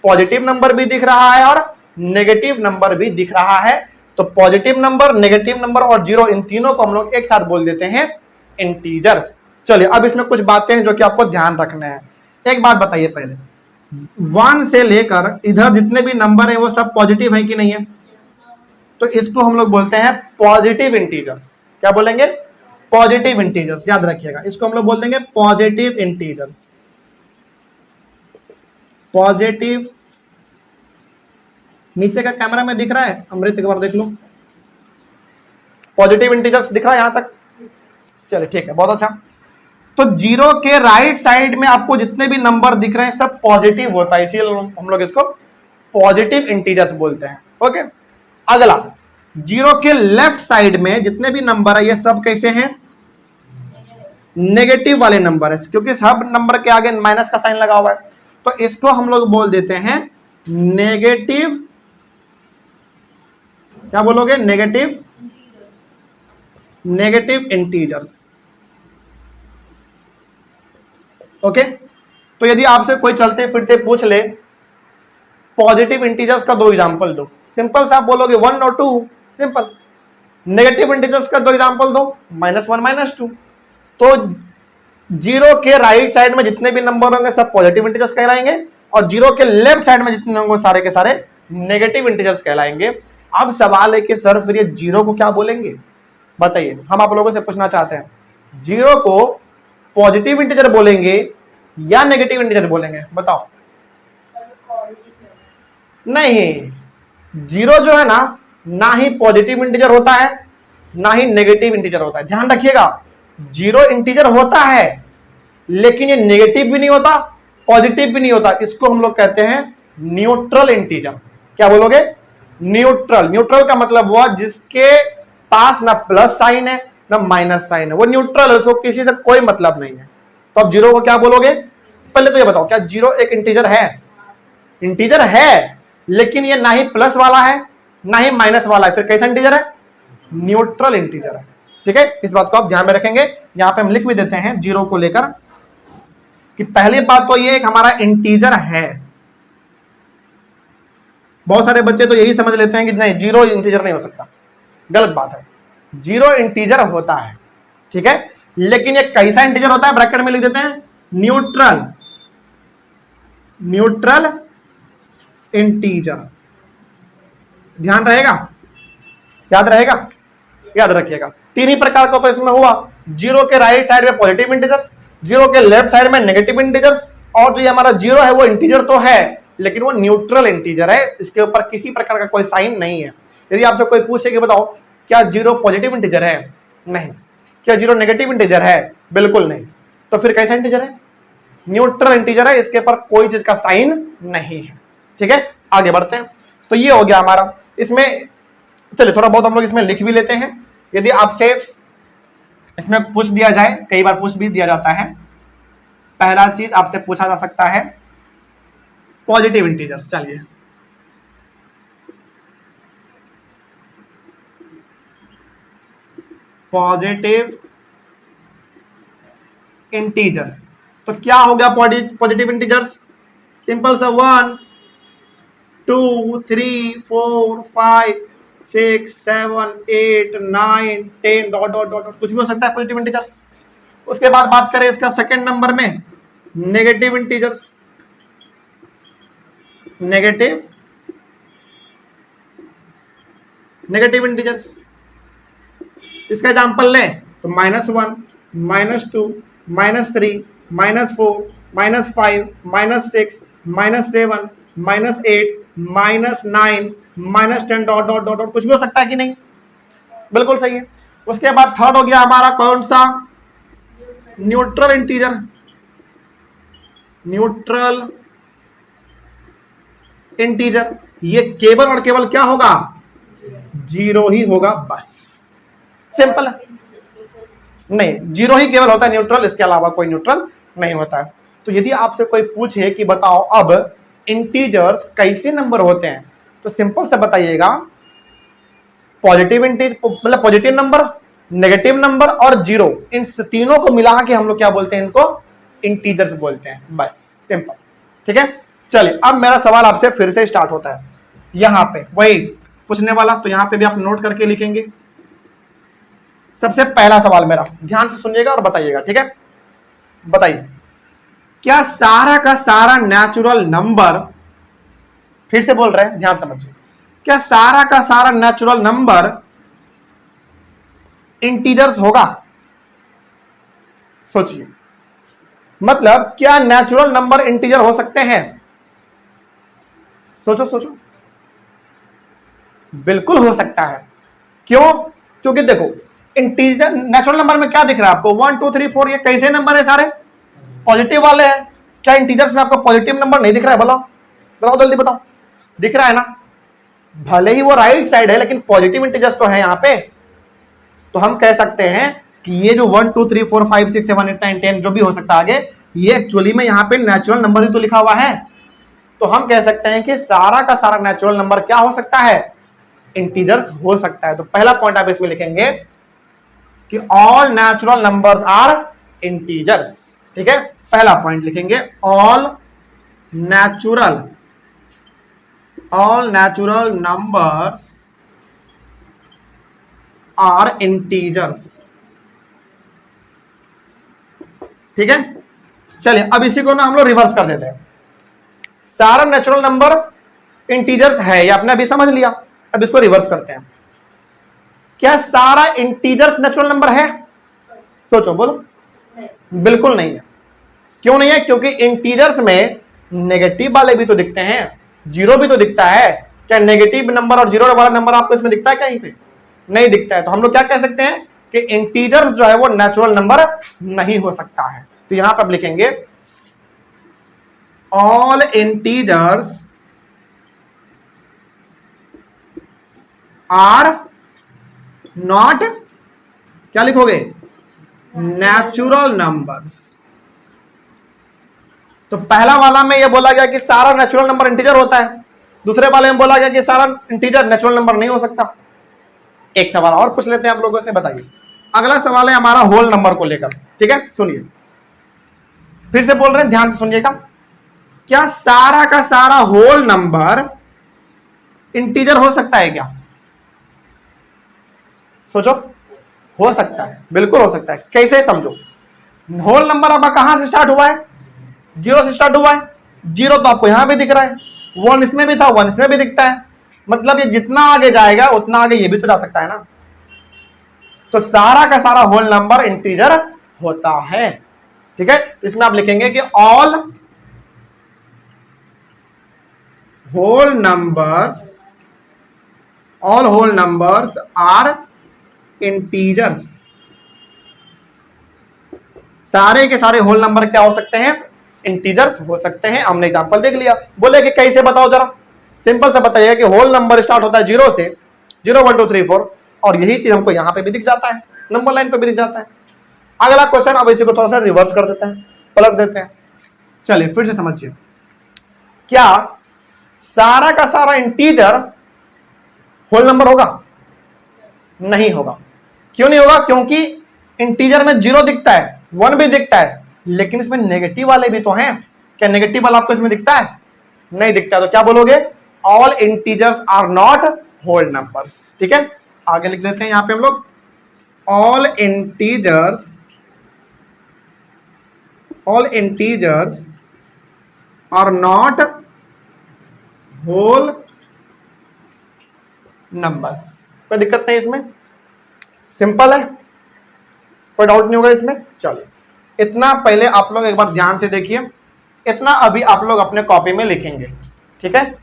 पॉजिटिव नंबर भी दिख रहा है और नेगेटिव नंबर भी दिख रहा है। तो पॉजिटिव नंबर, नेगेटिव नंबर और जीरो, इन तीनों को हम लोग एक साथ बोल देते हैं इंटीजर्स। चलिए अब इसमें कुछ बातें हैं जो कि आपको ध्यान रखना है। एक बात बताइए पहले, 1 से लेकर इधर जितने भी नंबर है वो सब पॉजिटिव है कि नहीं है, तो इसको हम लोग बोलते हैं पॉजिटिव इंटीजर्स। क्या बोलेंगे, पॉजिटिव इंटीजर्स, याद रखिएगा, इसको हम लोग बोल देंगे पॉजिटिव इंटीजर्स। पॉजिटिव, नीचे का कैमरा में दिख रहा है अमृत, एक बार देख लो, पॉजिटिव इंटीजर्स दिख रहा है यहां तक, चलिए ठीक है, बहुत अच्छा। तो जीरो के राइट साइड में आपको जितने भी नंबर दिख रहे हैं सब पॉजिटिव होता है, इसीलिए हम लोग इसको पॉजिटिव इंटीजर्स बोलते हैं। ओके, अगला, जीरो के लेफ्ट साइड में जितने भी नंबर है ये सब कैसे हैं, नेगेटिव वाले नंबर है, क्योंकि सब नंबर के आगे माइनस का साइन लगा हुआ है, तो इसको हम लोग बोल देते हैं नेगेटिव, क्या बोलोगे, नेगेटिव, नेगेटिव इंटीजर्स। ओके, तो यदि आपसे कोई चलते फिरते पूछ ले पॉजिटिव इंटीजर्स का 2 एग्जांपल दो, सिंपल सा आप बोलोगे 1 और 2, सिंपल। नेगेटिव इंटीजर्स का 2 एग्जांपल दो, -1 -2। तो जीरो के राइट साइड में जितने भी नंबर होंगे सब पॉजिटिव इंटीजर्स कहलाएंगे, और जीरो के लेफ्ट साइड में जितने होंगे सारे के सारे नेगेटिव इंटीजर्स कहलाएंगे। अब सवाल है कि सर फिर ये जीरो को क्या बोलेंगे, बताइए, हम आप लोगों से पूछना चाहते हैं, जीरो को पॉजिटिव इंटीजर बोलेंगे या नेगेटिव इंटीजर बोलेंगे, बताओ। नहीं, जीरो जो है ना ही पॉजिटिव इंटीजर होता है ना ही नेगेटिव इंटीजर होता है। ध्यान रखिएगा, जीरो इंटीजर होता है लेकिन ये नेगेटिव भी नहीं होता, पॉजिटिव भी नहीं होता, इसको हम लोग कहते हैं न्यूट्रल इंटीजर। क्या बोलोगे, न्यूट्रल। न्यूट्रल का मतलब हुआ जिसके पास ना प्लस साइन है ना माइनस साइन है, वो न्यूट्रल है, उसको किसी से कोई मतलब नहीं है। तो अब जीरो को क्या बोलोगे, पहले तो ये बताओ, क्या जीरो एक इंटीजर है, इंटीजर है, लेकिन ये ना ही प्लस वाला है ना ही माइनस वाला है, फिर कैसा इंटीजर है, न्यूट्रल इंटीजर है। ठीक है, इस बात को आप ध्यान में रखेंगे। यहां पे हम लिख भी देते हैं जीरो को लेकर कि पहली बात तो ये हमारा इंटीजर है। बहुत सारे बच्चे तो यही समझ लेते हैं कि नहीं जीरो इंटीजर नहीं हो सकता, गलत बात है, जीरो इंटीजर होता है। ठीक है, लेकिन ये कैसा इंटीजर होता है, ब्रैकेट में लिख देते हैं न्यूट्रल, न्यूट्रल इंटीजर। ध्यान रहेगा, याद रहेगा, याद रखिएगा। 3 ही प्रकार का तो इसमें हुआ, जीरो के राइट साइड में पॉजिटिव इंटीजर्स, जीरो के लेफ्ट साइड में नेगेटिव इंटीजर्स, और जो ये हमारा जीरो है वो इंटीजर तो है लेकिन वो न्यूट्रल इंटीजर है, इसके ऊपर किसी प्रकार का कोई साइन नहीं है। यदि आपसे कोई पूछे कि बताओ क्या जीरो पॉजिटिव इंटीजर है, नहीं। क्या जीरो नेगेटिव इंटीजर है, बिल्कुल नहीं। तो फिर कैसा इंटीजर है, न्यूट्रल इंटीजर है, इसके ऊपर कोई चीज का साइन नहीं है। ठीक है, आगे बढ़ते हैं। तो ये हो गया हमारा, इसमें चलिए थोड़ा बहुत हम लोग इसमें लिख भी लेते हैं। यदि आपसे इसमें पूछ दिया जाए, कई बार पूछ भी दिया जाता है, पहला चीज आपसे पूछा जा सकता है पॉजिटिव इंटीजर्स। चलिए, पॉजिटिव इंटीजर्स, तो क्या हो गया पॉजिटिव इंटीजर्स, सिंपल सा 1 2 3 4 5 6 7 8 9 10 डॉट डॉट डॉट, कुछ भी हो सकता है पॉजिटिव इंटीजर्स। उसके बाद बात करें इसका सेकंड नंबर में, नेगेटिव इंटीजर्स, नेगेटिव इंटीजर्स। इसका एग्जांपल लें तो -1 -2 -3 -4 -5 -6 -7 -8 -9 -10 डॉट डॉट डॉट डॉट, कुछ भी हो सकता है कि नहीं, बिल्कुल सही है। उसके बाद थर्ड हो गया हमारा कौन सा, न्यूट्रल इंटीजर, न्यूट्रल इंटीजर, ये केवल और केवल क्या होगा, 0 ही होगा, बस सिंपल है। नहीं, 0 ही केवल होता है न्यूट्रल, इसके अलावा कोई न्यूट्रल नहीं होता है। तो यदि आपसे कोई पूछे कि बताओ अब इंटीजर्स कैसे नंबर होते हैं, तो सिंपल से बताइएगा, पॉजिटिव मतलब पॉजिटिव नंबर, नेगेटिव नंबर और 0, इन तीनों को मिला के हम लोग क्या बोलते हैं, इनको इंटीजर्स बोलते हैं, बस सिंपल। ठीक है, चलिए अब मेरा सवाल आपसे फिर से स्टार्ट होता है, यहां पे वही पूछने वाला, तो यहां पे भी आप नोट करके लिखेंगे। सबसे पहला सवाल मेरा, ध्यान से सुनिएगा और बताइएगा, ठीक है। बताइए, क्या सारा का सारा नेचुरल नंबर, फिर से बोल रहे हैं, ध्यान समझिए, क्या सारा का सारा नेचुरल नंबर इंटीजर्स होगा? सोचिए, मतलब क्या नेचुरल नंबर इंटीजर हो सकते हैं? सोचो सोचो, बिल्कुल हो सकता है। क्यों? क्योंकि देखो, इंटीजर नेचुरल नंबर में क्या दिख रहा है आपको, 1 2 3 4, ये कैसे नंबर है, सारे पॉजिटिव वाले हैं। क्या इंटीजर्स में आपको पॉजिटिव नंबर नहीं दिख रहा है? बताओ बताओ, जल्दी बताओ, दिख रहा है ना? भले ही वो राइट साइड है, लेकिन पॉजिटिव इंटीजर्स तो है यहां पे। तो हम कह सकते हैं कि ये जो 1 2 3 4 5 6 7 8 9 10 जो भी हो सकता है आगे, ये एक्चुअली में यहां पे नेचुरल नंबर ही तो लिखा हुआ है। तो हम कह सकते हैं कि सारा का सारा नेचुरल नंबर क्या हो सकता है, इंटीजर्स हो सकता है। तो पहला पॉइंट आप इसमें लिखेंगे कि all natural numbers are integers. ठीक है, पहला पॉइंट लिखेंगे, all natural numbers are integers. ठीक है, चलिए अब इसी को ना हम लोग रिवर्स कर देते हैं। सारा नेचुरल नंबर इंटीजर्स है, ये आपने अभी समझ लिया, अब इसको रिवर्स करते हैं। क्या सारा इंटीजर्स नेचुरल नंबर है? सोचो, बोलो। बिल्कुल नहीं है। क्यों नहीं है? क्योंकि इंटीजर्स में नेगेटिव वाले भी तो दिखते हैं, 0 भी तो दिखता है। क्या नेगेटिव नंबर और 0 वाला नंबर आपको इसमें दिखता है? कहीं पे नहीं दिखता है। तो हम लोग क्या कह सकते हैं कि इंटीजर्स जो है वो नेचुरल नंबर नहीं हो सकता है। तो यहां पर लिखेंगे, ऑल इंटीजर्स आर नॉट, क्या लिखोगे, नेचुरल नंबर्स। तो पहला वाला में यह बोला गया कि सारा नेचुरल नंबर इंटीजर होता है, दूसरे वाले में बोला गया कि सारा इंटीजर नेचुरल नंबर नहीं हो सकता। एक सवाल और पूछ लेते हैं आप लोगों से, बताइए। अगला सवाल है हमारा होल नंबर को लेकर। ठीक है, सुनिए, फिर से बोल रहे हैं, ध्यान से सुनिएगा। क्या सारा का सारा होल नंबर इंटीजर हो सकता है? क्या सोचो, हो सकता है, बिल्कुल हो सकता है। कैसे समझो, होल नंबर आपका कहां से स्टार्ट हुआ है? 0 से स्टार्ट हुआ है। 0 तो आपको यहां भी दिख रहा है, 1 इसमें भी था, 1 इसमें भी दिखता है। मतलब ये जितना आगे जाएगा उतना आगे ये भी तो जा सकता है ना। तो सारा का सारा होल नंबर इंटीजर होता है। ठीक है, इसमें आप लिखेंगे कि all whole numbers are integers. सारे के सारे होल नंबर क्या हो सकते हैं? इंटीजर्स हो सकते हैं। हमने एग्जांपल देख लिया। बोले कि कैसे, बताओ जरा, सिंपल से बताइए कि होल नंबर स्टार्ट होता है 0 से, 0 1 2 3 4, और यही चीज हमको यहां पे भी दिख जाता है, नंबर लाइन पे भी दिख जाता है। अगला क्वेश्चन, अब इसी को थोड़ा सा रिवर्स कर देते हैं, पलट देते हैं। चलिए फिर से समझिए, क्या सारा का सारा इंटीजर होल नंबर होगा? नहीं होगा। क्यों नहीं होगा? क्योंकि इंटीजर में 0 दिखता है, 1 भी दिखता है, लेकिन इसमें नेगेटिव वाले भी तो हैं। क्या नेगेटिव वाला आपको इसमें दिखता है? नहीं दिखता है। तो क्या बोलोगे? All integers are not whole numbers. ठीक है, आगे लिख देते हैं यहां पे हम लोग, all integers are not whole numbers. कोई दिक्कत नहीं इसमें, सिंपल है, कोई डाउट नहीं होगा इसमें। चलो, इतना पहले आप लोग एक बार ध्यान से देखिए, इतना अभी आप लोग अपने कॉपी में लिखेंगे। ठीक है,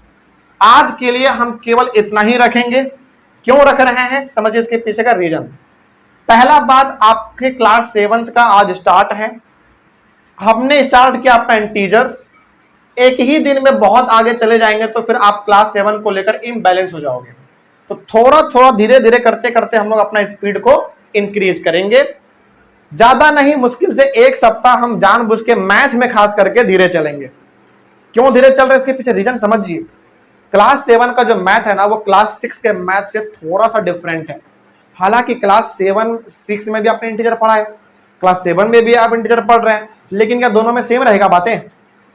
आज के लिए हम केवल इतना ही रखेंगे। क्यों रख रहे हैं, समझिए इसके पीछे का रीजन। पहला बात, आपके क्लास 7th का आज स्टार्ट है। हमने स्टार्ट किया अपना इंटीजर्स, एक ही दिन में बहुत आगे चले जाएंगे तो फिर आप क्लास 7 को लेकर इम्बैलेंस हो जाओगे। तो थोड़ा थोड़ा धीरे धीरे करते करते हम लोग अपना स्पीड को इंक्रीज करेंगे। ज्यादा नहीं, मुश्किल से एक सप्ताह हम जानबूझ के मैथ में खास करके धीरे चलेंगे। क्यों धीरे चल रहे हैं इसके पीछे रीजन समझिए। क्लास 7 का जो मैथ है ना वो क्लास 6 के मैथ से थोड़ा सा डिफरेंट है। हालांकि क्लास 6 में भी आपने इंटीजर पढ़ा है, क्लास 7 में भी आप इंटीजर पढ़ रहे हैं, लेकिन क्या दोनों में सेम रहेगा बातें?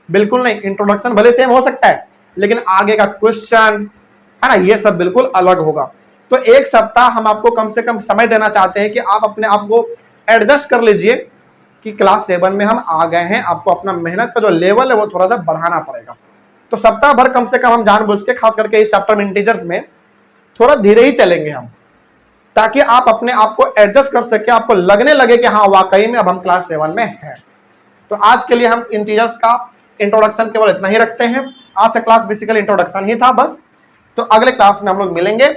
बिल्कुल नहीं। इंट्रोडक्शन भले सेम हो सकता है लेकिन आगे का क्वेश्चन है ना ये सब बिल्कुल अलग होगा। तो एक सप्ताह हम आपको कम से कम समय देना चाहते हैं कि आप अपने आप को एडजस्ट कर लीजिए कि क्लास 7 में हम आ गए हैं, आपको अपना मेहनत का जो लेवल है वो थोड़ा सा बढ़ाना पड़ेगा। तो सप्ताह भर कम से कम हम जानबूझ के खास करके इस चैप्टर में इंटीजर्स में थोड़ा धीरे ही चलेंगे हम, ताकि आप अपने आप को एडजस्ट कर सके, आपको लगने लगे कि हाँ वाकई में अब हम क्लास 7 में हैं। तो आज के लिए हम इंटीजर्स का इंट्रोडक्शन केवल इतना ही रखते हैं। आज से क्लास बेसिकली इंट्रोडक्शन ही था बस। तो अगले क्लास में हम लोग मिलेंगे,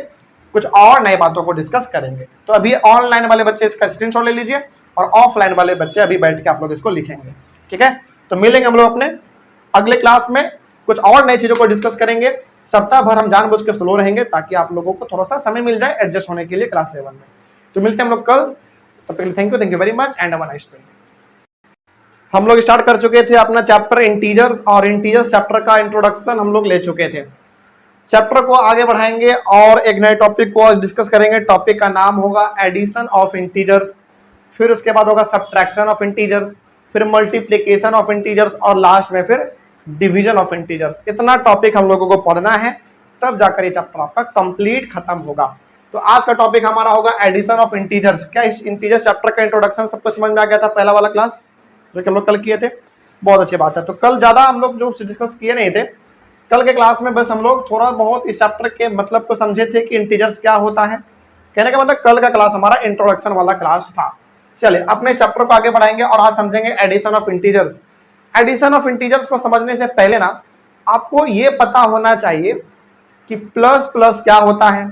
कुछ और नई बातों को डिस्कस करेंगे। तो अभी ऑनलाइन वाले बच्चे इसका स्क्रीनशॉट ले लीजिए और ऑफलाइन वाले बच्चे अभी बैठ के आप लोग इसको लिखेंगे, ठीक है। तो मिलेंगे हम लोग अपने अगले क्लास में, कुछ और नई चीजों को डिस्कस करेंगे। सप्ताह भर हम जानबूझ के स्लो रहेंगे ताकि आप लोगों को थोड़ा सा समय मिल जाए एडजस्ट होने के लिए क्लास 7 में। तो मिलते हैं हम लोग कल, तब तक thank you very much and have a nice day. हम लोग स्टार्ट कर चुके थे अपना चैप्टर इंटीजर्स, और इंटीजर्स चैप्टर का इंट्रोडक्शन हम लोग ले चुके थे। चैप्टर को आगे बढ़ाएंगे और एक नए टॉपिक को डिस्कस करेंगे। टॉपिक का नाम होगा एडिशन ऑफ इंटीजर्स, फिर उसके बाद होगा सब्ट्रैक्शन ऑफ इंटीजर्स, फिर मल्टीप्लिकेशन ऑफ इंटीजर्स और लास्ट में फिर डिवीजन ऑफ इंटीजर्स। इतना टॉपिक हम लोगों को पढ़ना है, तब जाकर ये चैप्टर आपका कंप्लीट खत्म होगा। तो आज का टॉपिक हमारा होगा एडिशन ऑफ इंटीजर्स। क्या इस इंटीजर्स चैप्टर का इंट्रोडक्शन सबको समझ में आ गया था? पहला वाला क्लास जो कि हम लोग कल किए थे, बहुत अच्छी बात है। तो कल ज्यादा हम लोग जो डिस्कस किए नहीं थे, कल के क्लास में बस हम लोग थोड़ा बहुत इस चैप्टर के मतलब को समझे थे कि इंटीजर्स क्या होता है। कहने का मतलब कल का क्लास हमारा इंट्रोडक्शन वाला क्लास था। चलिए अपने इस चैप्टर को आगे बढ़ाएंगे और आज समझेंगे addition of integers. Addition of integers को समझने से पहले ना आपको ये पता होना चाहिए कि प्लस प्लस क्या होता है,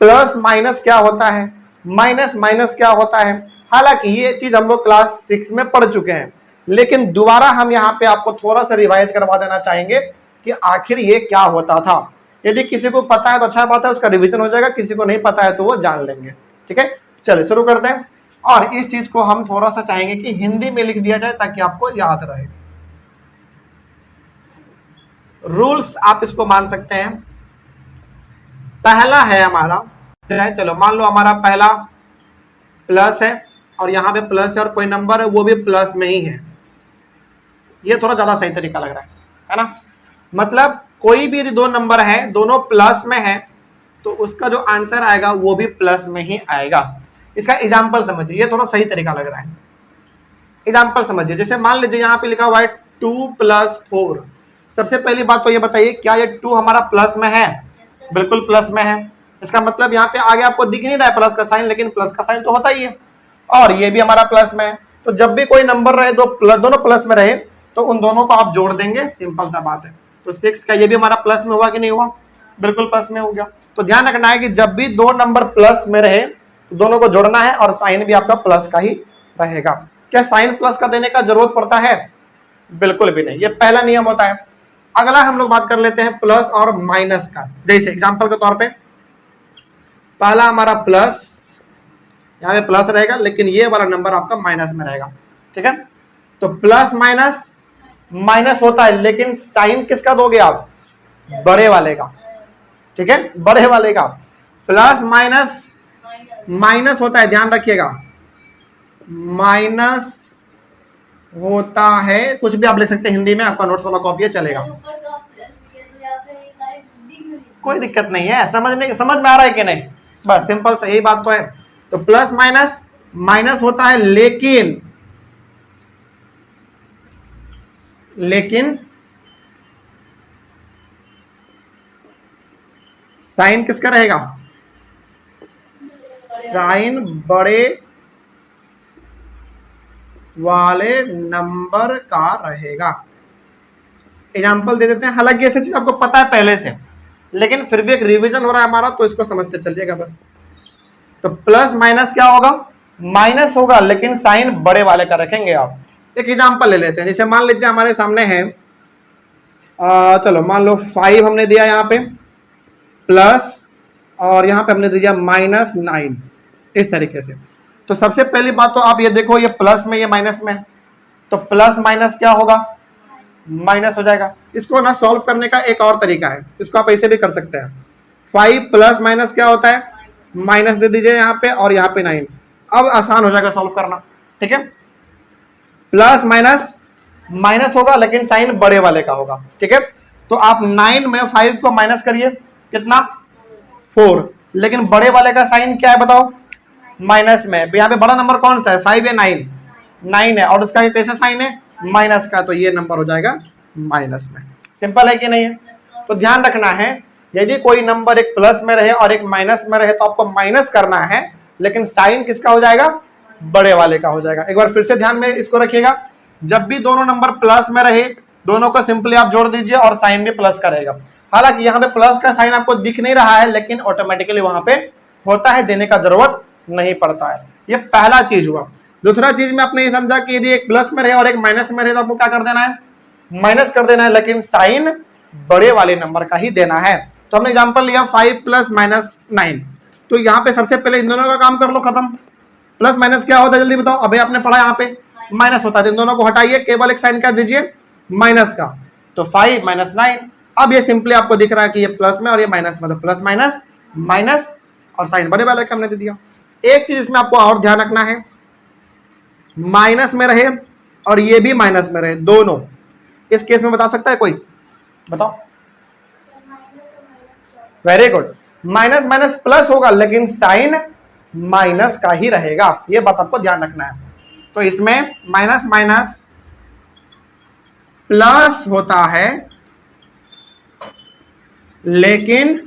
प्लस माइनस क्या होता है, माइनस माइनस क्या होता है। हालांकि ये चीज हम लोग क्लास 6 में पढ़ चुके हैं, लेकिन दोबारा हम यहाँ पे आपको थोड़ा सा रिवाइज करवा देना चाहेंगे कि आखिर ये क्या होता था। यदि किसी को पता है तो अच्छा बात है, उसका रिवीजन हो जाएगा, किसी को नहीं पता है तो वो जान लेंगे, ठीक है। चलिए शुरू करते हैं। और इस चीज को हम थोड़ा सा चाहेंगे कि हिंदी में लिख दिया जाए ताकि आपको याद रहे। रूल्स आप इसको मान सकते हैं। पहला है हमारा, चलो मान लो हमारा पहला प्लस है और यहाँ पे प्लस है और कोई नंबर है वो भी प्लस में ही है। ये थोड़ा ज्यादा सही तरीका लग रहा है ना। मतलब कोई भी यदि दो नंबर है, दोनों प्लस में है, तो उसका जो आंसर आएगा वो भी प्लस में ही आएगा। इसका एग्जाम्पल समझिए, ये थोड़ा सही तरीका लग रहा है। एग्जाम्पल समझिए, जैसे मान लीजिए यहाँ पे लिखा हुआ है 2 + 4। सबसे पहली बात तो ये बताइए क्या ये 2 हमारा प्लस में है? बिल्कुल प्लस में है। इसका मतलब यहाँ पे आगे आपको दिख नहीं रहा है प्लस का साइन, लेकिन प्लस का साइन तो होता ही है। और ये भी हमारा प्लस में है, तो जब भी कोई नंबर रहे दोनों प्लस में रहे तो उन दोनों को आप जोड़ देंगे, सिंपल सा बात है। तो 6 का ये भी हमारा प्लस में हुआ कि नहीं हुआ? बिल्कुल प्लस में हो गया। तो ध्यान रखना है कि जब भी दो नंबर प्लस में रहे तो दोनों को जोड़ना है और साइन भी आपका प्लस का ही रहेगा। क्या साइन प्लस का देने का जरूरत पड़ता है? बिल्कुल भी नहीं, ये पहला नियम होता है। अगला हम लोग बात कर लेते हैं प्लस और माइनस का। जैसे एग्जांपल के तौर पे पहला हमारा प्लस, यहाँ पे प्लस रहेगा लेकिन ये वाला नंबर आपका माइनस में रहेगा, ठीक है। तो प्लस माइनस माइनस होता है, लेकिन साइन किसका दोगे आप? बड़े वाले का, ठीक है, बड़े वाले का। प्लस माइनस माइनस होता है, ध्यान रखिएगा, माइनस होता है। कुछ भी आप लिख सकते हैं हिंदी में, आपका नोट्स वाला कॉपी है चलेगा, कोई दिक्कत नहीं है। समझ में आ रहा है कि नहीं? बस सिंपल सही बात तो है। तो प्लस माइनस माइनस होता है, लेकिन साइन किसका रहेगा? साइन बड़े वाले नंबर का रहेगा। एग्जाम्पल दे देते हैं। हालांकि ऐसी चीज आपको पता है पहले से, लेकिन फिर भी एक रिवीजन हो रहा है हमारा, तो इसको समझते चलिएगा बस। तो प्लस माइनस क्या होगा? माइनस होगा, लेकिन साइन बड़े वाले का रखेंगे आप। एक एग्जाम्पल ले लेते हैं। जैसे मान लीजिए हमारे सामने है चलो मान लो 5 हमने दिया यहाँ पे प्लस, और यहाँ पे हमने दिया -9, इस तरीके से। तो सबसे पहली बात तो आप ये देखो, ये प्लस में ये माइनस में, तो प्लस माइनस क्या होगा, माइनस हो जाएगा। इसको ना सॉल्व करने का एक और तरीका है, इसको आप ऐसे भी कर सकते हैं। 5 प्लस माइनस क्या होता है, माइनस दे दीजिए यहाँ पे और यहाँ पे 9। अब आसान हो जाएगा सॉल्व करना, ठीक है। प्लस माइनस माइनस होगा लेकिन साइन बड़े वाले का होगा, ठीक है। तो आप 9 में 5 को माइनस करिए, कितना 4, लेकिन बड़े वाले का साइन क्या है बताओ, माइनस में। यहाँ पे बड़ा नंबर कौन सा है, 5 या 9, 9 है, और उसका कैसा साइन है, माइनस का, तो ये नंबर हो जाएगा माइनस में। सिंपल है कि नहीं है। तो ध्यान रखना है, यदि कोई नंबर एक प्लस में रहे और एक माइनस में रहे तो आपको माइनस करना है, लेकिन साइन किसका हो जाएगा, बड़े वाले का हो जाएगा। एक बार फिर से ध्यान में इसको रखिएगा, जब भी दोनों नंबर प्लस में रहे, दोनों को सिंपली आप जोड़ दीजिए और साइन भी प्लस करेगा। हालांकि यहाँ पे प्लस का साइन आपको दिख नहीं रहा है, लेकिन ऑटोमेटिकली वहां पे होता है, देने का जरूरत नहीं पड़ता है। ये पहला चीज हुआ। दूसरा चीज में आपने ये समझा कि यदि एक प्लस में रहे और एक माइनस में रहे तो आपको क्या कर देना है, माइनस कर देना है, लेकिन साइन बड़े वाले नंबर का ही देना है। तो हमने एग्जांपल लिया 5 प्लस -9, तो यहाँ पे सबसे पहले इन दोनों का काम कर लो, खत्म। प्लस माइनस क्या होता है जल्दी बताओ, अभी आपने पढ़ा यहाँ पे माइनस होता है, इन दोनों को हटाइए, केवल एक साइन क्या दीजिए, माइनस का। तो 5 - 9, अब ये सिंपली आपको दिख रहा है कि ये प्लस में और ये माइनस में, तो प्लस माइनस माइनस और साइन बड़े वाले का हमने दे दिया। एक चीज इसमें आपको और ध्यान रखना है, माइनस में रहे और ये भी माइनस में रहे, दोनों, इस केस में बता सकता है कोई, बताओ। Very good, minus minus plus होगा लेकिन साइन माइनस का ही रहेगा, ये बात आपको ध्यान रखना है। तो इसमें माइनस माइनस प्लस होता है लेकिन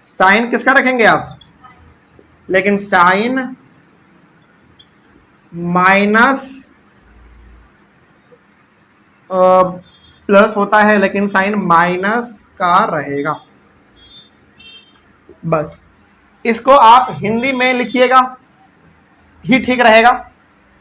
साइन किसका रखेंगे आप, लेकिन साइन माइनस प्लस होता है लेकिन साइन माइनस का रहेगा। बस इसको आप हिंदी में लिखिएगा ही ठीक रहेगा,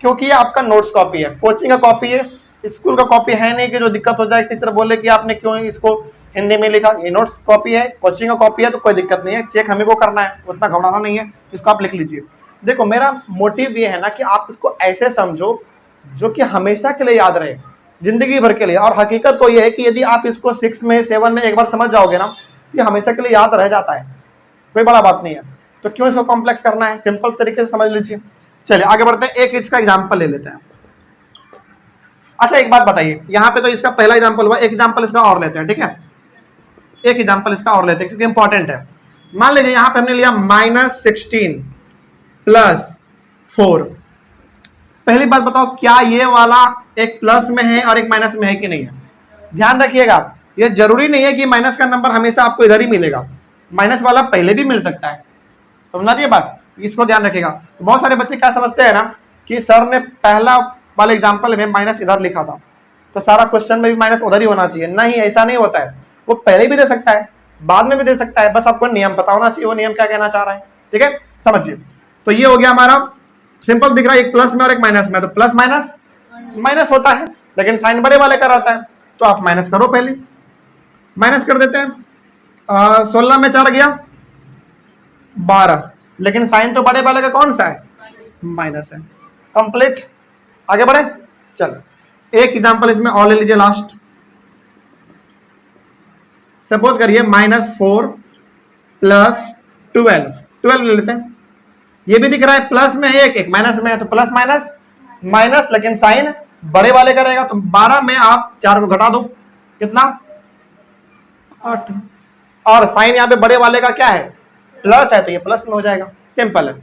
क्योंकि ये आपका नोट्स कॉपी है, कोचिंग का कॉपी है, स्कूल का कॉपी है नहीं कि जो दिक्कत हो जाए टीचर बोले कि आपने क्यों इसको हिंदी में लिखा। ये नोट्स कॉपी है, कोचिंग का कॉपी है, तो कोई दिक्कत नहीं है, चेक हमें को करना है, उतना घबराना नहीं है, इसको आप लिख लीजिए। देखो मेरा मोटिव ये है ना कि आप इसको ऐसे समझो जो कि हमेशा के लिए याद रहे, जिंदगी भर के लिए। और हकीकत तो ये है कि यदि आप इसको 6 में 7 में एक बार समझ जाओगे ना, तो ये हमेशा के लिए याद रह जाता है, कोई बड़ा बात नहीं है। तो क्यों इसको कॉम्प्लेक्स करना है, सिंपल तरीके से समझ लीजिए। चलिए आगे बढ़ते हैं, एक इसका एग्जाम्पल ले लेते हैं। अच्छा एक बात बताइए, यहाँ पे तो इसका पहला एग्जाम्पल हुआ, एक एग्जाम्पल इसका और लेते हैं, ठीक है, एक एग्जाम्पल इसका और लेते हैं क्योंकि इंपॉर्टेंट है। मान लीजिए यहाँ पे हमने लिया -16 + 4। पहली बात बताओ, क्या ये वाला एक प्लस में है और एक माइनस में है कि नहीं है। ध्यान रखिएगा, ये जरूरी नहीं है कि माइनस का नंबर हमेशा आपको इधर ही मिलेगा, माइनस वाला पहले भी मिल सकता है, समझना रही है बात, इसको ध्यान रखिएगा। तो बहुत सारे बच्चे क्या समझते हैं ना कि सर ने पहला वाले एग्जाम्पल में माइनस इधर लिखा था तो सारा क्वेश्चन में भी माइनस उधर ही होना चाहिए। नहीं, ऐसा नहीं होता है, वो पहले भी दे सकता है, बाद में भी दे सकता है, बस आपको नियम पता होना चाहिए वो नियम क्या कहना चाह रहा है, ठीक है, समझिए। तो ये हो गया हमारा, सिंपल दिख रहा है, एक प्लस में और एक माइनस में, तो प्लस माइनस माइनस होता है लेकिन साइन बड़े वाले का रहता है, तो आप माइनस करो, पहले माइनस कर देते हैं। 16 में 4 गया 12, लेकिन साइन तो बड़े वाले का कौन सा है, माइनस है। कंप्लीट, आगे बढ़े। चलो एक एग्जांपल इसमें और ले लीजिए लास्ट। सपोज करिए -4 + 12 ले लेते हैं। ये भी दिख रहा है प्लस में है, एक माइनस में है, तो प्लस माइनस माइनस, लेकिन साइन बड़े वाले का रहेगा। तो 12 में आप 4 को घटा दो, कितना 8, और साइन यहाँ पे बड़े वाले का क्या है, प्लस है, तो ये प्लस में हो जाएगा, सिंपल है।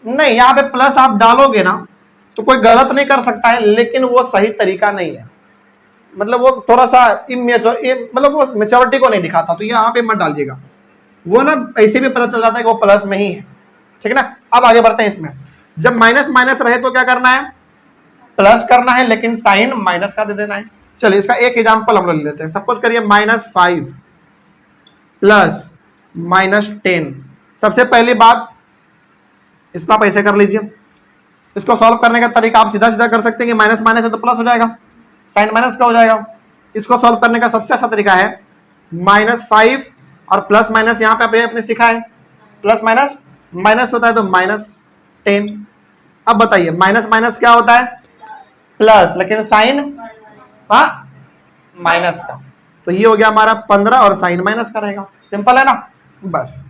नहीं, यहाँ पे प्लस आप डालोगे ना तो कोई गलत नहीं कर सकता है, लेकिन वो सही तरीका नहीं है, मतलब वो थोड़ा सा इमेच्योर, मतलब वो मेच्योरिटी को नहीं दिखाता, तो यहाँ पे मत डालिएगा, वो ना ऐसे भी पता चल जाता है कि वो प्लस में ही है, ठीक है ना। अब आगे बढ़ते हैं इसमें, जब माइनस माइनस रहे तो क्या करना है, प्लस करना है, लेकिन साइन माइनस का दे देना है। चलिए इसका एक एग्जांपल हम लोग ले लेते हैं। सपोज करिए -5 + -10। सबसे पहली बात इसको आप ऐसे कर लीजिए, इसको सॉल्व करने का तरीका आप सीधा सीधा कर सकते हैं कि माइनस माइनस है तो प्लस हो जाएगा, साइन माइनस का हो जाएगा। इसको सॉल्व करने का सबसे अच्छा तरीका है -5 और प्लस माइनस, यहाँ पे आपने सीखा है प्लस माइनस माइनस होता है तो -10। अब बताइए माइनस माइनस क्या होता है प्लस, लेकिन साइन माइनस का, तो ये हो गया हमारा 15 और साइन माइनस का रहेगा। सिंपल है ना। बस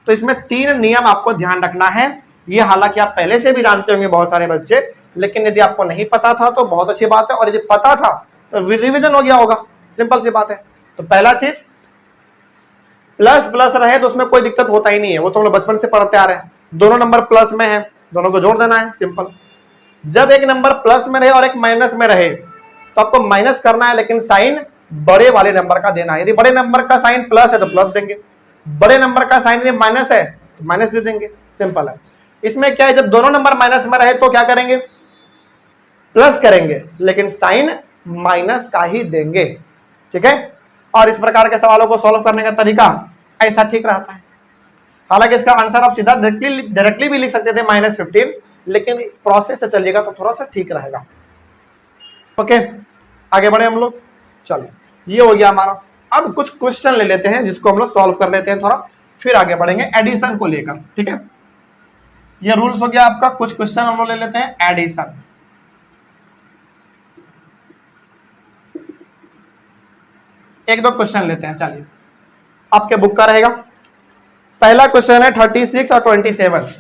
तो इसमें 3 नियम आपको ध्यान रखना है। ये हालांकि आप पहले से भी जानते होंगे बहुत सारे बच्चे, लेकिन यदि आपको नहीं पता था तो बहुत अच्छी बात है, और यदि पता था तो रिवीजन हो गया होगा। सिंपल सी बात है। तो पहला चीज, प्लस प्लस रहे तो उसमें कोई दिक्कत होता ही नहीं है, वो तो हम लोग बचपन से पढ़ते आ रहे हैं। दोनों नंबर प्लस में है, दोनों को जोड़ देना है, सिंपल। जब एक नंबर प्लस में रहे और एक माइनस में रहे तो आपको माइनस करना है, लेकिन साइन बड़े वाले नंबर का देना है। यदि बड़े नंबर का साइन प्लस है तो प्लस देंगे, बड़े नंबर का साइन यदि माइनस है तो माइनस दे देंगे। सिंपल है। इसमें क्या है, जब दोनों नंबर माइनस में रहे तो क्या करेंगे, प्लस करेंगे, लेकिन साइन माइनस का ही देंगे। ठीक है। और इस प्रकार के सवालों को सॉल्व करने का तरीका ऐसा ठीक रहता है। हालांकि इसका आंसर आप सीधा डायरेक्टली भी लिख सकते थे -15, लेकिन प्रोसेस से चलिएगा तो थोड़ा सा ठीक रहेगा। ओके, आगे बढ़े हम लोग। चलो, ये हो गया हमारा। अब कुछ क्वेश्चन ले लेते हैं जिसको हम लोग सॉल्व कर लेते हैं थोड़ा, फिर आगे बढ़ेंगे एडिशन को लेकर। ठीक है, ये रूल्स हो गया आपका। कुछ क्वेश्चन हम लोग ले लेते हैं एडिशन। एक दो क्वेश्चन लेते हैं, चलिए। आपके बुक का रहेगा। पहला क्वेश्चन है 36 और 27।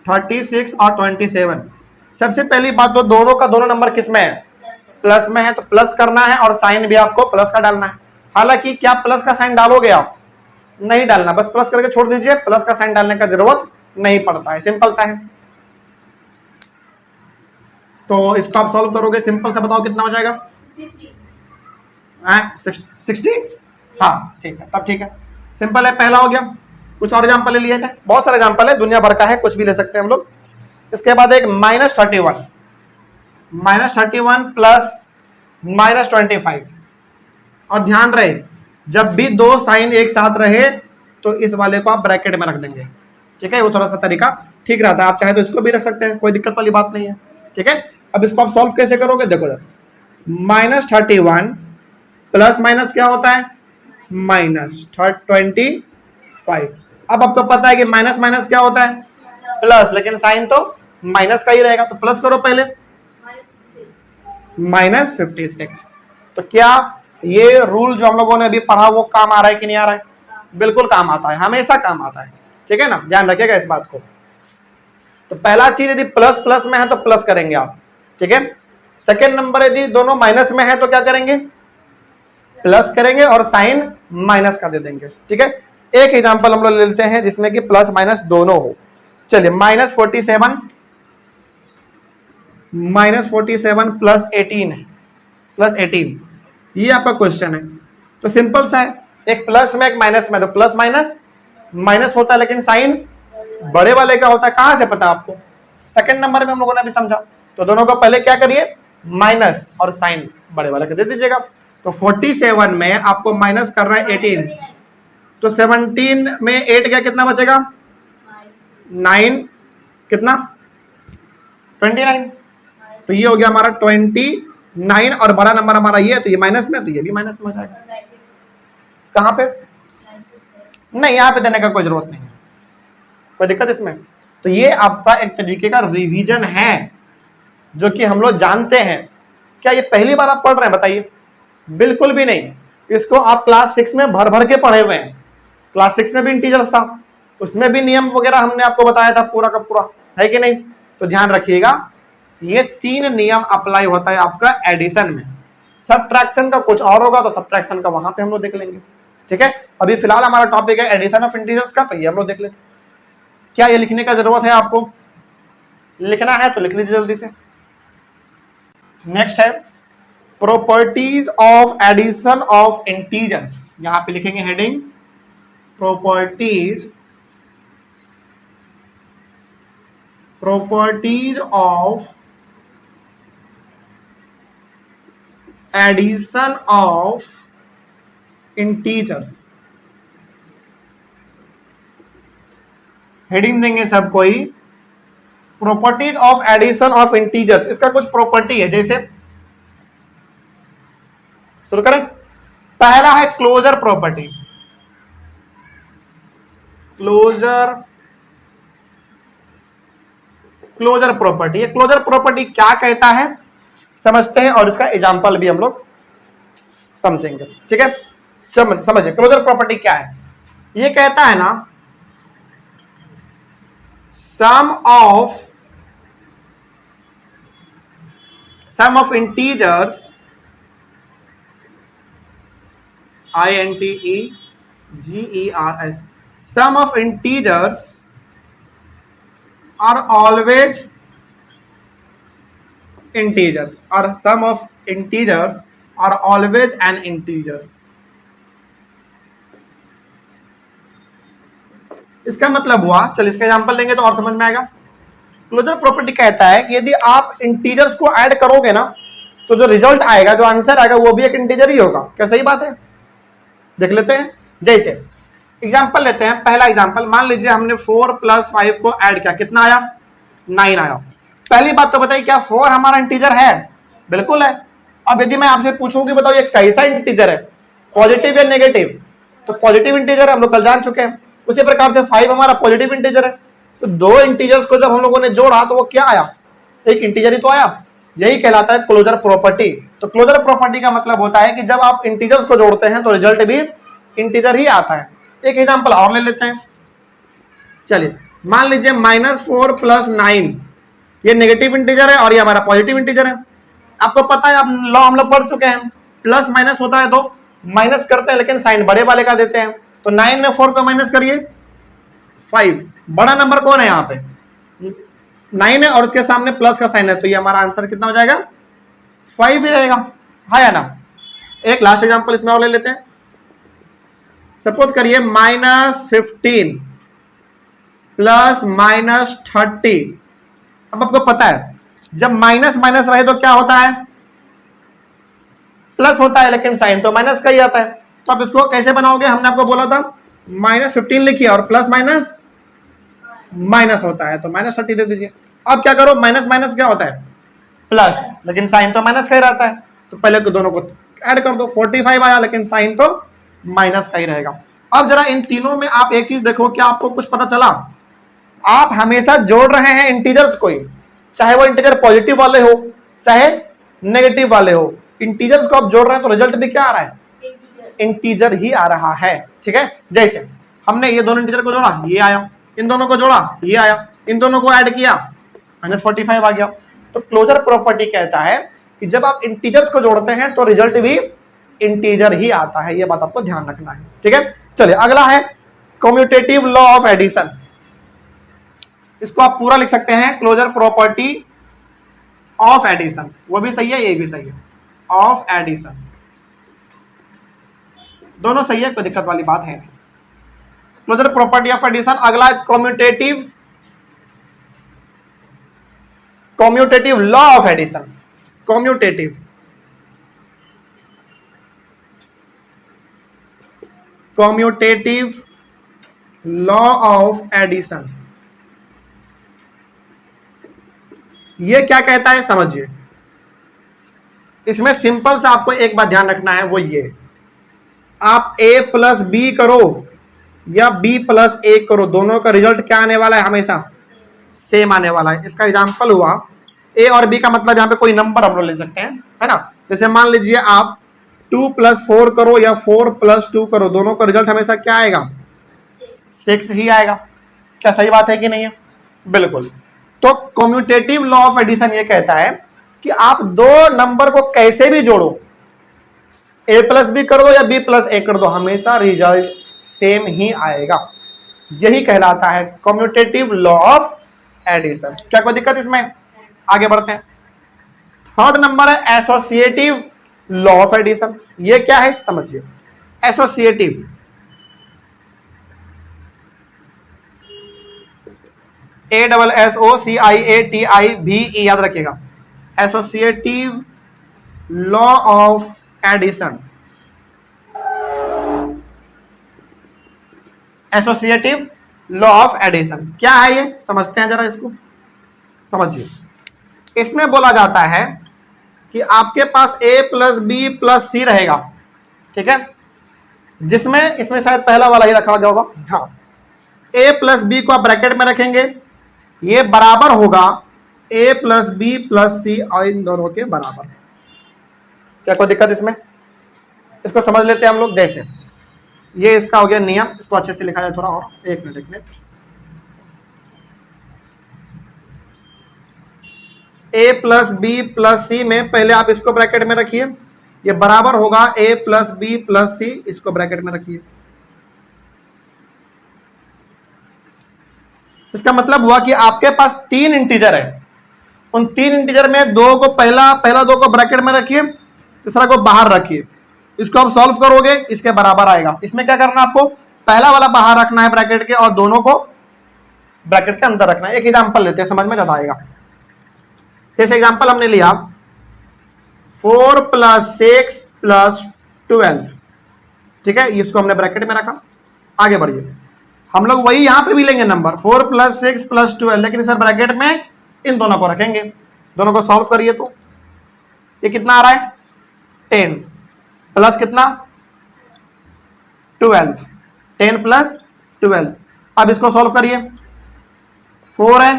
36 और 27। सबसे पहली बात तो दोनों का दोनों नंबर किस में है, प्लस में है, तो प्लस करना है और साइन भी आपको प्लस का डालना है। हालांकि क्या प्लस का साइन डालोगे आप, नहीं डालना, बस प्लस करके छोड़ दीजिए, प्लस का साइन डालने का जरूरत नहीं पड़ता है। सिंपल सा है। तो इसको आप सॉल्व करोगे, सिंपल सा बताओ कितना हो जाएगा। 60। हाँ ठीक है, तब ठीक है, सिंपल है। पहला हो गया। कुछ और एग्जाम्पल ले लिया जाए, बहुत सारे एग्जाम्पल है, दुनिया भर का है, कुछ भी ले सकते हैं हम लोग। इसके बाद एक -31 प्लस -25। और ध्यान रहे, जब भी दो साइन एक साथ रहे तो इस वाले को आप ब्रैकेट में रख देंगे। ठीक है, वो थोड़ा सा तरीका ठीक रहता है। आप चाहे तो इसको भी रख सकते हैं, कोई दिक्कत वाली बात नहीं है। ठीक है, अब इसको आप सॉल्व कैसे करोगे, देखो -31 प्लस माइनस क्या होता है, -25। अब आपको पता है कि माइनस माइनस क्या होता है, प्लस, लेकिन साइन तो माइनस का ही रहेगा, तो प्लस करो पहले, -56। तो क्या ये रूल जो हम लोगों ने अभी पढ़ा वो काम आ रहा है कि नहीं आ रहा है, बिल्कुल काम आता है, हमेशा काम आता है। ठीक है ना, ध्यान रखिएगा इस बात को। तो पहला चीज, यदि प्लस प्लस में है तो प्लस करेंगे आप। ठीक है। सेकेंड नंबर, यदि दोनों माइनस में है तो क्या करेंगे, प्लस करेंगे और साइन माइनस का दे देंगे। ठीक है, एक एग्जांपल हम लोग लेते हैं जिसमें कि प्लस माइनस दोनों हो। चलिए, -47 प्लस 18, ये आपका क्वेश्चन है। तो सिंपल सा है, एक प्लस में एक माइनस में, तो प्लस माइनस माइनस होता है, लेकिन साइन बड़े वाले का होता है। कहां से पता आपको, सेकंड नंबर में हम लोगों ने अभी समझा। तो दोनों को पहले क्या करिए, माइनस और साइन बड़े वाले का दे दीजिएगा। तो 47 में आपको माइनस कर रहा है 18, तो 17 में 8 गया, कितना बचेगा, 9, कितना 29। तो ये हो गया हमारा 29, और बड़ा नंबर हमारा ये है, तो ये माइनस में, तो ये भी माइनस में हो जाएगा। कहां पे, नहीं, यहां पे देने का कोई जरूरत नहीं है, कोई दिक्कत इसमें। तो ये आपका एक तरीके का रिवीजन है जो कि हम लोग जानते हैं। क्या ये पहली बार आप पढ़ रहे हैं, बताइए। बिल्कुल भी नहीं, इसको आप क्लास 6 में भर भर के पढ़े हुए हैं। क्लास 6 में भी इंटीजर्स था, उसमें भी नियम वगैरह हमने आपको बताया था पूरा का पूरा, है कि नहीं। तो ध्यान रखिएगा, ये 3 नियम अप्लाई होता है आपका एडिशन में। सब्ट्रैक्शन का कुछ और होगा तो सब्ट्रैक्शन का वहां पे हम लोग देख लेंगे। ठीक है, अभी फिलहाल हमारा टॉपिक है एडिशन ऑफ इंटीजर्स का, तो ये हम लोग देख लेते हैं। क्या ये लिखने का जरूरत है आपको, लिखना है तो लिख लीजिए जल्दी से। नेक्स्ट है properties of addition of integers. यहां पे लिखेंगे heading, properties of addition of integers. Heading देंगे सब कोई, properties of addition of integers. इसका कुछ प्रॉपर्टी है, जैसे शुरू करें। पहला है क्लोजर प्रॉपर्टी। क्लोजर प्रॉपर्टी, ये क्लोजर प्रॉपर्टी क्या कहता है समझते हैं और इसका एग्जांपल भी हम लोग समझेंगे। ठीक है, समझिए क्लोजर प्रॉपर्टी क्या है। ये कहता है ना, sum of integers INTEGERS, sum of integers are always integers, or sum of integers are always an integers। इसका मतलब हुआ, चल इसका एग्जांपल लेंगे तो और समझ में आएगा। क्लोजर प्रॉपर्टी कहता है कि यदि आप इंटीजर्स को ऐड करोगे ना तो जो रिजल्ट आएगा, जो आंसर आएगा वो भी एक इंटीजर ही होगा। क्या सही बात है? देख लेते हैं। जैसे एग्जांपल लेते हैं, पहला एग्जांपल मान लीजिए हमने 4 + 5 को ऐड किया, कितना आया? 9 आया। पहली बात तो बताइए, क्या 4 हमारा इंटीजर है? बिल्कुल है। अब यदि मैं आपसे पूछूं कि बताओ ये कैसा इंटीजर है, पॉजिटिव या नेगेटिव? तो पॉजिटिव इंटीजर हम लोग कल जान चुके हैं। उसी प्रकार से 5 हमारा पॉजिटिव इंटीजर है। तो दो इंटीजर्स को जब हम लोगों ने जोड़ा तो वो क्या आया? एक इंटीजर ही तो आया। यही कहलाता है क्लोजर प्रॉपर्टी। तो क्लोजर प्रॉपर्टी का मतलब होता है कि जब आप इंटीजर्स को जोड़ते हैं तो रिजल्ट भी इंटीजर ही आता है। एक एग्जांपल और ले लेते हैं। चलिए मान लीजिए -4 + 9 ये नेगेटिव इंटीजर है और ये हमारा पॉजिटिव इंटीजर है। आपको पता है, आप लॉ हम लोग पढ़ चुके हैं, प्लस माइनस होता है तो माइनस करते हैं लेकिन साइन बड़े वाले का देते हैं। तो 9 में 4 को माइनस करिए 5, बड़ा नंबर कौन है यहाँ पे? 9 है और उसके सामने प्लस का साइन है, तो ये हमारा आंसर कितना हो जाएगा? 5 ही रहेगा। हाँ या ना? एक लास्ट एग्जांपल इसमें और ले लेते हैं। सपोज करिए -15 + -30। अब आपको पता है जब माइनस माइनस रहे तो क्या होता है? प्लस होता है, लेकिन साइन तो माइनस का ही आता है। तो आप इसको कैसे बनाओगे? हमने आपको बोला था -15 लिखिए और प्लस माइनस माइनस होता है, तो -30 दे दीजिए। अब क्या करो, माइनस माइनस क्या होता है? प्लस, लेकिन साइन तो माइनस का ही रहता है। तो पहले को दोनों को ऐड कर दो, 45 आया, लेकिन साइन तो माइनस का ही रहेगा। अब जरा इन तीनों में आप एक चीज देखो, क्या आपको कुछ पता चला? आप हमेशा जोड़ रहे हैं इंटीजर्स को ही, चाहे वो इंटीजर पॉजिटिव वाले हो चाहे नेगेटिव वाले हो। इंटीजर्स को आप जोड़ रहे हैं तो रिजल्ट भी क्या आ रहा है? इंटीजर ही आ रहा है। ठीक है, जैसे हमने ये दोनों इंटीजर को जोड़ा, ये आया, इन दोनों को जोड़ा, ये आया, इन दोनों को ऐड किया, -45 आ गया। तो क्लोजर प्रॉपर्टी कहता है कि जब आप इंटीजर्स को जोड़ते हैं तो रिजल्ट भी इंटीजर ही आता है। ये बात आपको ध्यान रखना है। ठीक है, चलिए अगला है कम्यूटेटिव लॉ ऑफ एडिशन। इसको आप पूरा लिख सकते हैं, क्लोजर प्रॉपर्टी ऑफ एडिशन। वो भी सही है, ये भी सही है, ऑफ एडिशन, दोनों सही है, कोई दिक्कत वाली बात है नहीं। Closure property of addition. अगला commutative law of addition. Commutative law of addition, ये क्या कहता है समझिए। इसमें सिंपल सा आपको एक बात ध्यान रखना है, वो ये, आप a + b करो या b + a करो, दोनों का रिजल्ट क्या आने वाला है? हमेशा सेम आने वाला है। इसका एग्जांपल हुआ a और b का मतलब यहाँ पे कोई नंबर हम लोग ले सकते हैं, है ना। जैसे मान लीजिए आप 2 + 4 करो या 4 + 2 करो, दोनों का रिजल्ट हमेशा क्या आएगा? 6 ही आएगा। क्या सही बात है कि नहीं है? बिल्कुल। तो कम्यूटेटिव लॉ ऑफ एडिशन ये कहता है कि आप दो नंबर को कैसे भी जोड़ो, a + b कर दो या b + a कर दो, हमेशा रिजल्ट सेम ही आएगा। यही कहलाता है कम्यूटेटिव लॉ ऑफ एडिशन। क्या कोई दिक्कत इसमें? आगे बढ़ते हैं। थर्ड नंबर है एसोसिएटिव लॉ ऑफ एडिशन। ये क्या है समझिए। एसोसिएटिव, ASSOCIATIVE, याद रखिएगा। Associative law of addition, associative law of addition क्या है ये समझते हैं जरा। इसको समझिए। इसमें बोला जाता है कि आपके पास a प्लस बी प्लस सी रहेगा, ठीक है, जिसमें इसमें शायद पहला वाला ही रखा गया होगा, हाँ, a प्लस बी को आप ब्रैकेट में रखेंगे, ये बराबर होगा a प्लस बी प्लस सी और इन दोनों के बराबर। क्या कोई दिक्कत इसमें? इसको समझ लेते हैं हम लोग। जैसे ये इसका हो गया नियम, इसको अच्छे से लिखा जाए थोड़ा और, एक minute. a plus B plus C में पहले आप इसको ब्रैकेट में रखिए, ये बराबर होगा a प्लस बी प्लस सी, इसको ब्रैकेट में रखिए। इसका मतलब हुआ कि आपके पास 3 इंटीजर है, उन 3 इंटीजर में दो को पहला दो को ब्रैकेट में रखिए, तीसरा को बाहर रखिए। इसको आप सॉल्व करोगे, इसके बराबर आएगा। इसमें क्या करना है आपको, पहला वाला बाहर रखना है ब्रैकेट के और दोनों को ब्रैकेट के अंदर रखना है। एक एग्जांपल लेते हैं, समझ में ज्यादा आएगा। जैसे एग्जांपल हमने लिया 4 प्लस 6 प्लस 12, ठीक है, इसको हमने ब्रैकेट में रखा। आगे बढ़िए, हम लोग वही यहां पे भी लेंगे नंबर 4 प्लस 6 प्लस 12, लेकिन सर ब्रैकेट में इन दोनों को रखेंगे। दोनों को सॉल्व करिए तो ये कितना आ रहा है 10 प्लस कितना 12, 10 प्लस 12। अब इसको सॉल्व करिए, 4 है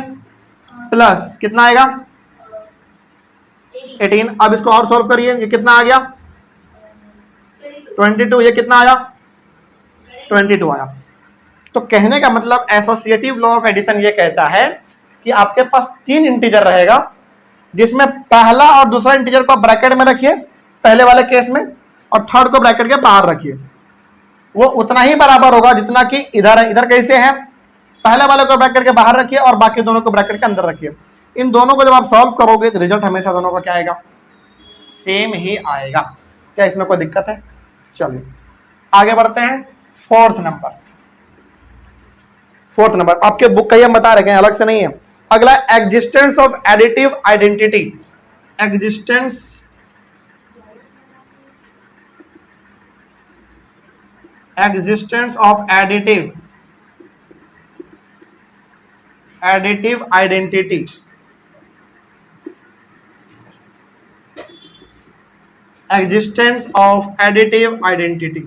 प्लस कितना आएगा 18। अब इसको और सॉल्व करिए, ये कितना आ गया 22, ये कितना आया 22 आया। तो कहने का मतलब एसोसिएटिव लॉ ऑफ एडिशन ये कहता है कि आपके पास 3 इंटीजर रहेगा, जिसमें पहला और दूसरा इंटीजर को ब्रैकेट में रखिए पहले वाले केस में, और थर्ड को ब्रैकेट के बाहर रखिए। वो उतना ही बराबर होगा जितना कि इधर है। इधर कैसे है, पहले वाले को ब्रैकेट के बाहर रखिए और बाकी दोनों को ब्रैकेट के अंदर रखिए। इन दोनों को जब आप सॉल्व करोगे तो रिजल्ट हमेशा दोनों का क्या आएगा, सेम ही आएगा। क्या इसमें कोई दिक्कत है? चलिए आगे बढ़ते हैं। फोर्थ नंबर आपके बुक का ही हम बता रहे हैं, अलग से नहीं है। अगला existence of additive identity. Existence of additive identity. Existence of additive identity,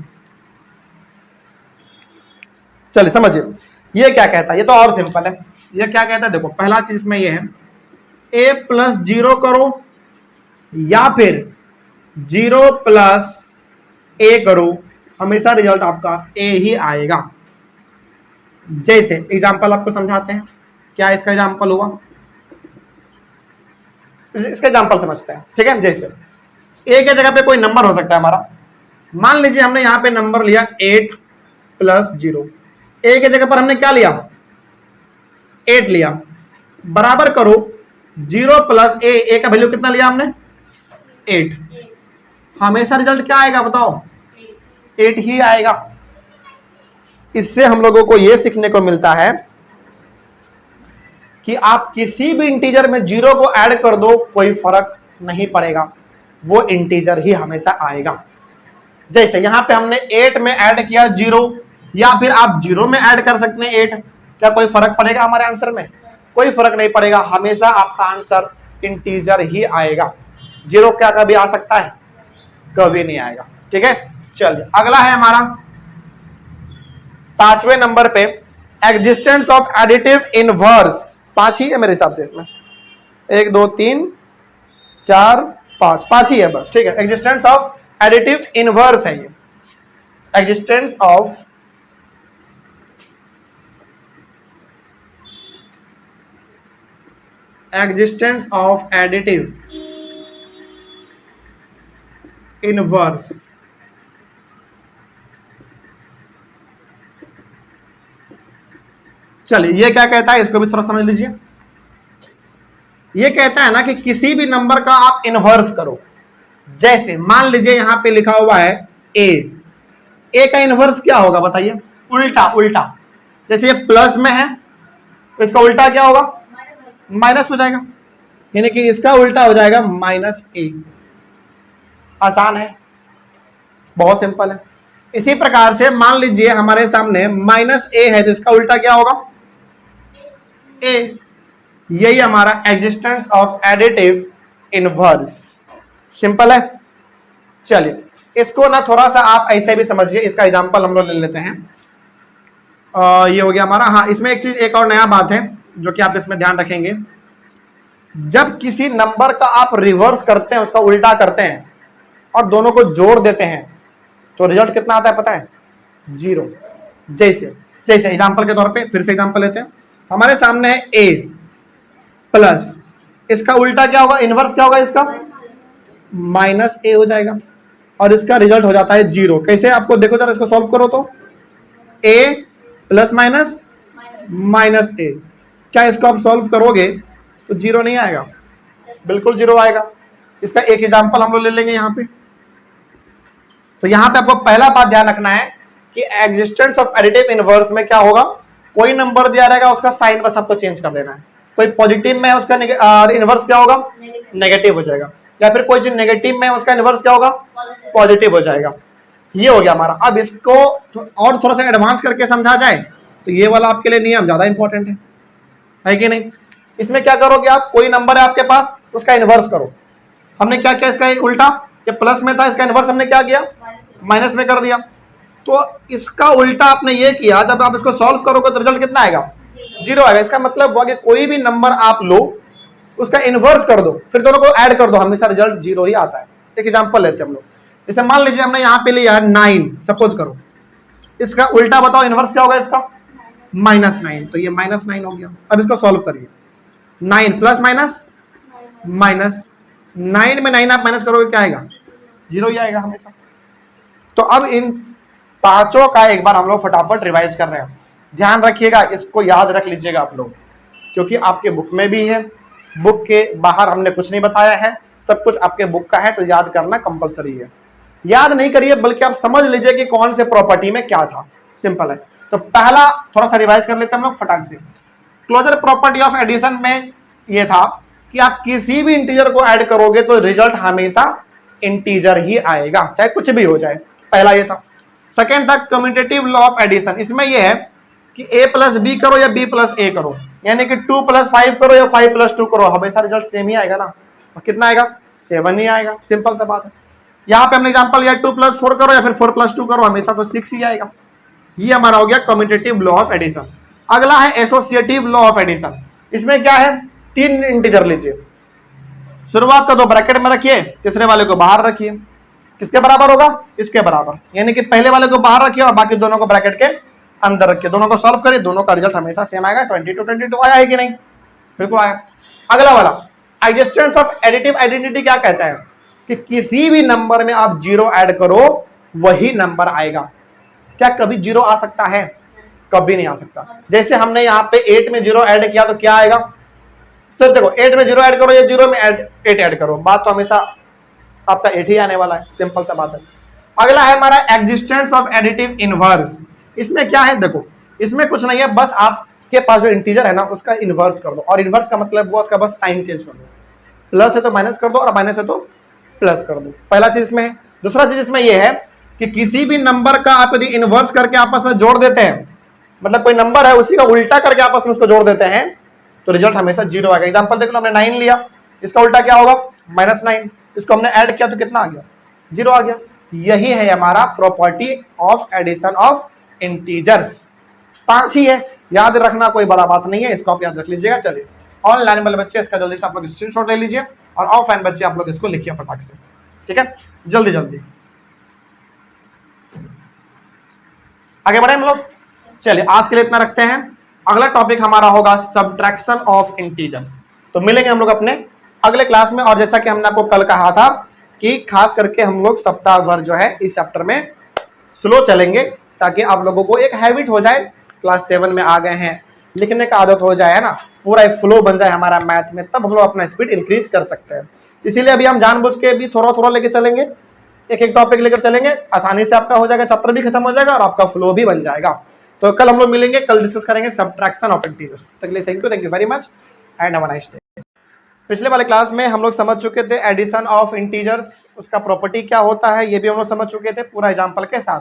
चलिए समझिए ये क्या कहता है। ये तो और सिंपल है। ये क्या कहता है, देखो पहला चीज में ये है a प्लस 0 करो या फिर 0 प्लस a करो, हमेशा रिजल्ट आपका a ही आएगा। जैसे एग्जांपल आपको समझाते हैं, क्या इसका एग्जांपल हुआ, इसका एग्जांपल समझते हैं, ठीक है। जैसे a के जगह पे कोई नंबर हो सकता है हमारा, मान लीजिए हमने यहां पे नंबर लिया 8 प्लस 0, a के जगह पर हमने क्या लिया 8 लिया, बराबर करो 0 प्लस a का वैल्यू कितना लिया हमने 8, हमेशा रिजल्ट क्या आएगा बताओ 8 ही आएगा। इससे हम लोगों को यह सीखने को मिलता है कि आप किसी भी इंटीजर में 0 को ऐड कर दो कोई फर्क नहीं पड़ेगा, वो इंटीजर ही हमेशा आएगा। जैसे यहां पे हमने 8 में ऐड किया 0, या फिर आप 0 में ऐड कर सकते हैं 8, क्या कोई फर्क पड़ेगा हमारे आंसर में? कोई फर्क नहीं पड़ेगा, हमेशा आपका आंसर इंटीजर ही आएगा। 0 क्या कभी आ सकता है? कभी नहीं आएगा, ठीक है। चलिए अगला है हमारा 5वें नंबर पे एग्जिस्टेंस ऑफ एडिटिव इनवर्स। 5 ही है मेरे हिसाब से, इसमें 1 2 3 4 5 ही है बस, ठीक है। एग्जिस्टेंस ऑफ एडिटिव इनवर्स है ये। Existence of additive inverse. चलिए ये क्या कहता है, इसको भी थोड़ा समझ लीजिए। ये कहता है ना कि किसी भी नंबर का आप इनवर्स करो। जैसे मान लीजिए यहां पे लिखा हुआ है a का इनवर्स क्या होगा बताइए? उल्टा। जैसे ये प्लस में है तो इसका उल्टा क्या होगा? माइनस हो जाएगा, यानी कि इसका उल्टा हो जाएगा -a। आसान है, बहुत सिंपल है। इसी प्रकार से मान लीजिए हमारे सामने -a है तो इसका उल्टा क्या होगा? a। यही हमारा existence of additive inverse. Simple है। चलिए इसको ना थोड़ा सा आप ऐसे भी समझिए, इसका एग्जांपल हम लोग ले लेते हैं। ये हो गया हमारा। हाँ, इसमें एक चीज, एक और नया बात है जो कि आप इसमें ध्यान रखेंगे। जब किसी नंबर का आप रिवर्स करते हैं, उसका उल्टा करते हैं और दोनों को जोड़ देते हैं तो रिजल्ट कितना आता है पता है? 0। जैसे जैसे एग्जांपल के तौर पे फिर से एग्जांपल लेते हैं। हमारे सामने है a प्लस, इसका उल्टा क्या होगा, इनवर्स क्या होगा इसका? -a हो जाएगा और इसका रिजल्ट हो जाता है 0। कैसे? आपको देखो जरा, इसको सॉल्व करो तो a प्लस माइनस -a, क्या इसको आप सॉल्व करोगे तो 0 नहीं आएगा? बिल्कुल 0 आएगा। इसका एक एग्जांपल हम लोग ले लेंगे यहाँ पे। तो यहाँ पे आपको पहला बात ध्यान रखना है कि एग्जिस्टेंस ऑफ एडिटिव इनवर्स में क्या होगा, कोई नंबर दिया रहेगा उसका साइन बस आपको चेंज कर देना है। कोई पॉजिटिव में है उसका इनवर्स क्या होगा? नेगेटिव हो जाएगा। या फिर कोई चीज नेगेटिव में है उसका इनवर्स क्या होगा? पॉजिटिव हो जाएगा। ये हो गया हमारा। अब इसको और थोड़ा सा एडवांस करके समझा जाए तो ये वाला आपके लिए नियम ज्यादा इंपॉर्टेंट है कि नहीं? इसमें क्या करोगे आप, कोई नंबर है आपके पास उसका इनवर्स करो। हमने क्या किया, इसका उल्टा, ये प्लस में था इसका इनवर्स हमने क्या किया? माइनस में कर दिया। तो इसका उल्टा आपने ये किया, जब आप इसको सॉल्व करोगे तो रिजल्ट कितना आएगा? 0 आएगा। इसका मतलब हुआ कि कोई भी नंबर आप लो, उसका इनवर्स कर दो, फिर दोनों को ऐड कर दो, हमेशा रिजल्ट 0 ही आता है। एक एग्जांपल लेते हैं हम लोग। जैसे मान लीजिए हमने यहाँ पे लिया 9, सपोज करो, इसका उल्टा बताओ इनवर्स क्या होगा इसका? -9। तो ये -9 हो गया। अब इसको सॉल्व करिए। 9 प्लस माइनस माइनस, 9 में 9 आप माइनस करोगे क्या आएगा? 0 ही आएगा हमेशा। तो अब इन पांचों का एक बार हम लोग फटाफट रिवाइज कर रहे हैं। ध्यान रखिएगा, इसको याद रख लीजिएगा आप लोग, क्योंकि आपके बुक में भी है, बुक के बाहर हमने कुछ नहीं बताया है, सब कुछ आपके बुक का है, तो याद करना कंपलसरी है। याद नहीं करिए बल्कि आप समझ लीजिए कि कौन से प्रॉपर्टी में क्या था। सिंपल है। तो पहला थोड़ा सा रिवाइज कर लेते हैं हम लोग फटाक से। क्लोजर प्रॉपर्टी ऑफ एडिशन में यह था कि आप किसी भी इंटीजर को ऐड करोगे तो रिजल्ट हमेशा इंटीजर ही आएगा, चाहे कुछ भी हो जाए। पहला ये था। सेकेंड था कम्यूटेटिव लॉ ऑफ एडिशन। इसमें यह है कि a प्लस बी करो या b प्लस a करो, यानी कि 2 प्लस 5 करो या 5 प्लस 2 करो, हमेशा रिजल्ट सेम ही आएगा ना। और कितना आएगा? 7 ही आएगा। सिंपल सा बात है। यहाँ पे हमने एग्जांपल लिया 2 प्लस 4 करो या फिर 4 प्लस 2 करो, हमेशा तो 6 ही आएगा। ये हमारा हो गया कम्यूटेटिव लॉ ऑफ एडिशन। अगला है एसोसिएटिव लॉ ऑफ एडिशन। इसमें क्या है, 3 इंटीजर लीजिए, शुरुआत का 2 ब्रैकेट में रखिए, तीसरे वाले को बाहर रखिए। किसके बराबर होगा? इसके बराबर, यानी कि पहले वाले को बाहर रखिए और बाकी दोनों को ब्रैकेट के अंदर रखिए। दोनों को सॉल्व करिए, दोनों का रिजल्ट हमेशा सेम आएगा। 22 आया है कि नहीं? बिल्कुल आया। अगला वाला एग्जिस्टेंस ऑफ एडिटिव आइडेंटिटी क्या कहता है कि किसी भी नंबर में आप 0 ऐड करो वही नंबर आएगा। क्या कभी 0 आ सकता है? कभी नहीं आ सकता। जैसे हमने यहाँ पे 8 में 0 ऐड किया तो क्या आएगा? तो देखो 8 में 0 ऐड करो या 0 में 8 ऐड करो, बात तो हमेशा आपका 8 ही आने वाला है। सिंपल सा बात है। अगला है हमारा एग्जिस्टेंस ऑफ एडिटिव इनवर्स। इसमें क्या है, देखो इसमें कुछ नहीं है, बस आपके पास जो इंटीजर है ना उसका इनवर्स कर दो। और इनवर्स का मतलब वो उसका बस साइन चेंज कर दो, प्लस है तो माइनस कर दो और माइनस है तो प्लस कर दो। पहला चीज इसमें है। दूसरा चीज इसमें यह है कि किसी भी नंबर का आप यदि इनवर्स करके आपस में जोड़ देते हैं, मतलब कोई नंबर है उसी का उल्टा करके आपस में उसको जोड़ देते हैं तो रिजल्ट हमेशा 0 आएगा। एग्जांपल देख लो, हमने 9 लिया, इसका उल्टा क्या होगा? -9। इसको हमने ऐड किया तो कितना आ गया? 0 आ गया। यही है हमारा property of addition of integers. 5 ही है, याद रखना कोई बड़ा बात नहीं है, इसको आप याद रख लीजिएगा। चलिए ऑनलाइन वाले बच्चे इसका जल्दी से आप लोग स्क्रीनशॉट ले लीजिए और ऑफलाइन बच्चे आप लोग इसको लिखिए फटाक से, ठीक है? जल्दी जल्दी आगे बढ़े हम लोग। चलिए आज के लिए इतना रखते हैं। अगला टॉपिक हमारा होगा सब्ट्रैक्शन ऑफ इंटीजर्स। तो मिलेंगे हम लोग अपने अगले क्लास में। और जैसा कि हमने आपको कल कहा था कि खास करके हम लोग सप्ताह भर जो है इस चैप्टर में स्लो चलेंगे ताकि आप लोगों को एक हैबिट हो जाए। क्लास 7 में आ गए हैं, लिखने का आदत हो जाए ना, पूरा एक फ्लो बन जाए हमारा मैथ में, तब हम लोग अपना स्पीड इंक्रीज कर सकते हैं। इसीलिए अभी हम जानबूझ के भी थोड़ा थोड़ा लेके चलेंगे, एक एक टॉपिक लेकर चलेंगे, आसानी से आपका हो जाएगा, चैप्टर भी खत्म हो जाएगा और आपका फ्लो भी बन जाएगा। तो कल हम लोग मिलेंगे, कल डिस्कस करेंगे सब्ट्रैक्शन ऑफ इंटीजर्स। तक के लिए thank you very much and have a nice day. पिछले वाले क्लास में हम लोग समझ चुके थे एडिशन ऑफ इंटीजर्स, उसका प्रॉपर्टी क्या होता है ये भी हम लोग समझ चुके थे पूरा एग्जांपल के साथ।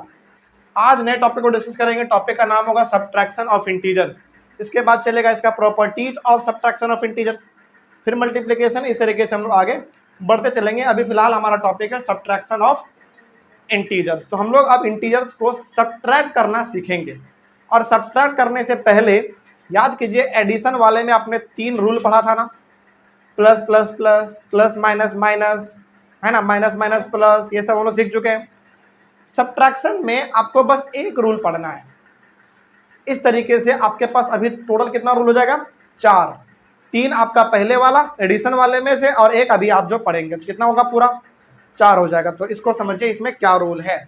आज नए टॉपिक को डिस्कस करेंगे। टॉपिक का नाम होगा सब्ट्रैक्शन ऑफ इंटीजर्स। इसके बाद चलेगा इसका properties of subtraction of integers, फिर मल्टीप्लिकेशन। इस तरीके से हम लोग आगे बढ़ते चलेंगे। अभी फिलहाल हमारा टॉपिक है सब्ट्रैक्शन ऑफ इंटीजर्स। तो हम लोग अब इंटीजर्स को सब्ट्रैक्ट करना सीखेंगे। और सब्ट्रैक्ट करने से पहले याद कीजिए, एडिशन वाले में आपने 3 रूल पढ़ा था ना, plus plus plus, plus minus minus, है ना, माइनस माइनस प्लस, ये सब हम लोग सीख चुके हैं। सब्ट्रैक्शन में आपको बस एक रूल पढ़ना है। इस तरीके से आपके पास अभी टोटल कितना रूल हो जाएगा? 4। 3 आपका पहले वाला एडिशन वाले में से, और एक अभी आप जो पढ़ेंगे, तो कितना होगा? पूरा 4 हो जाएगा। तो इसको समझिए, इसमें क्या रूल है।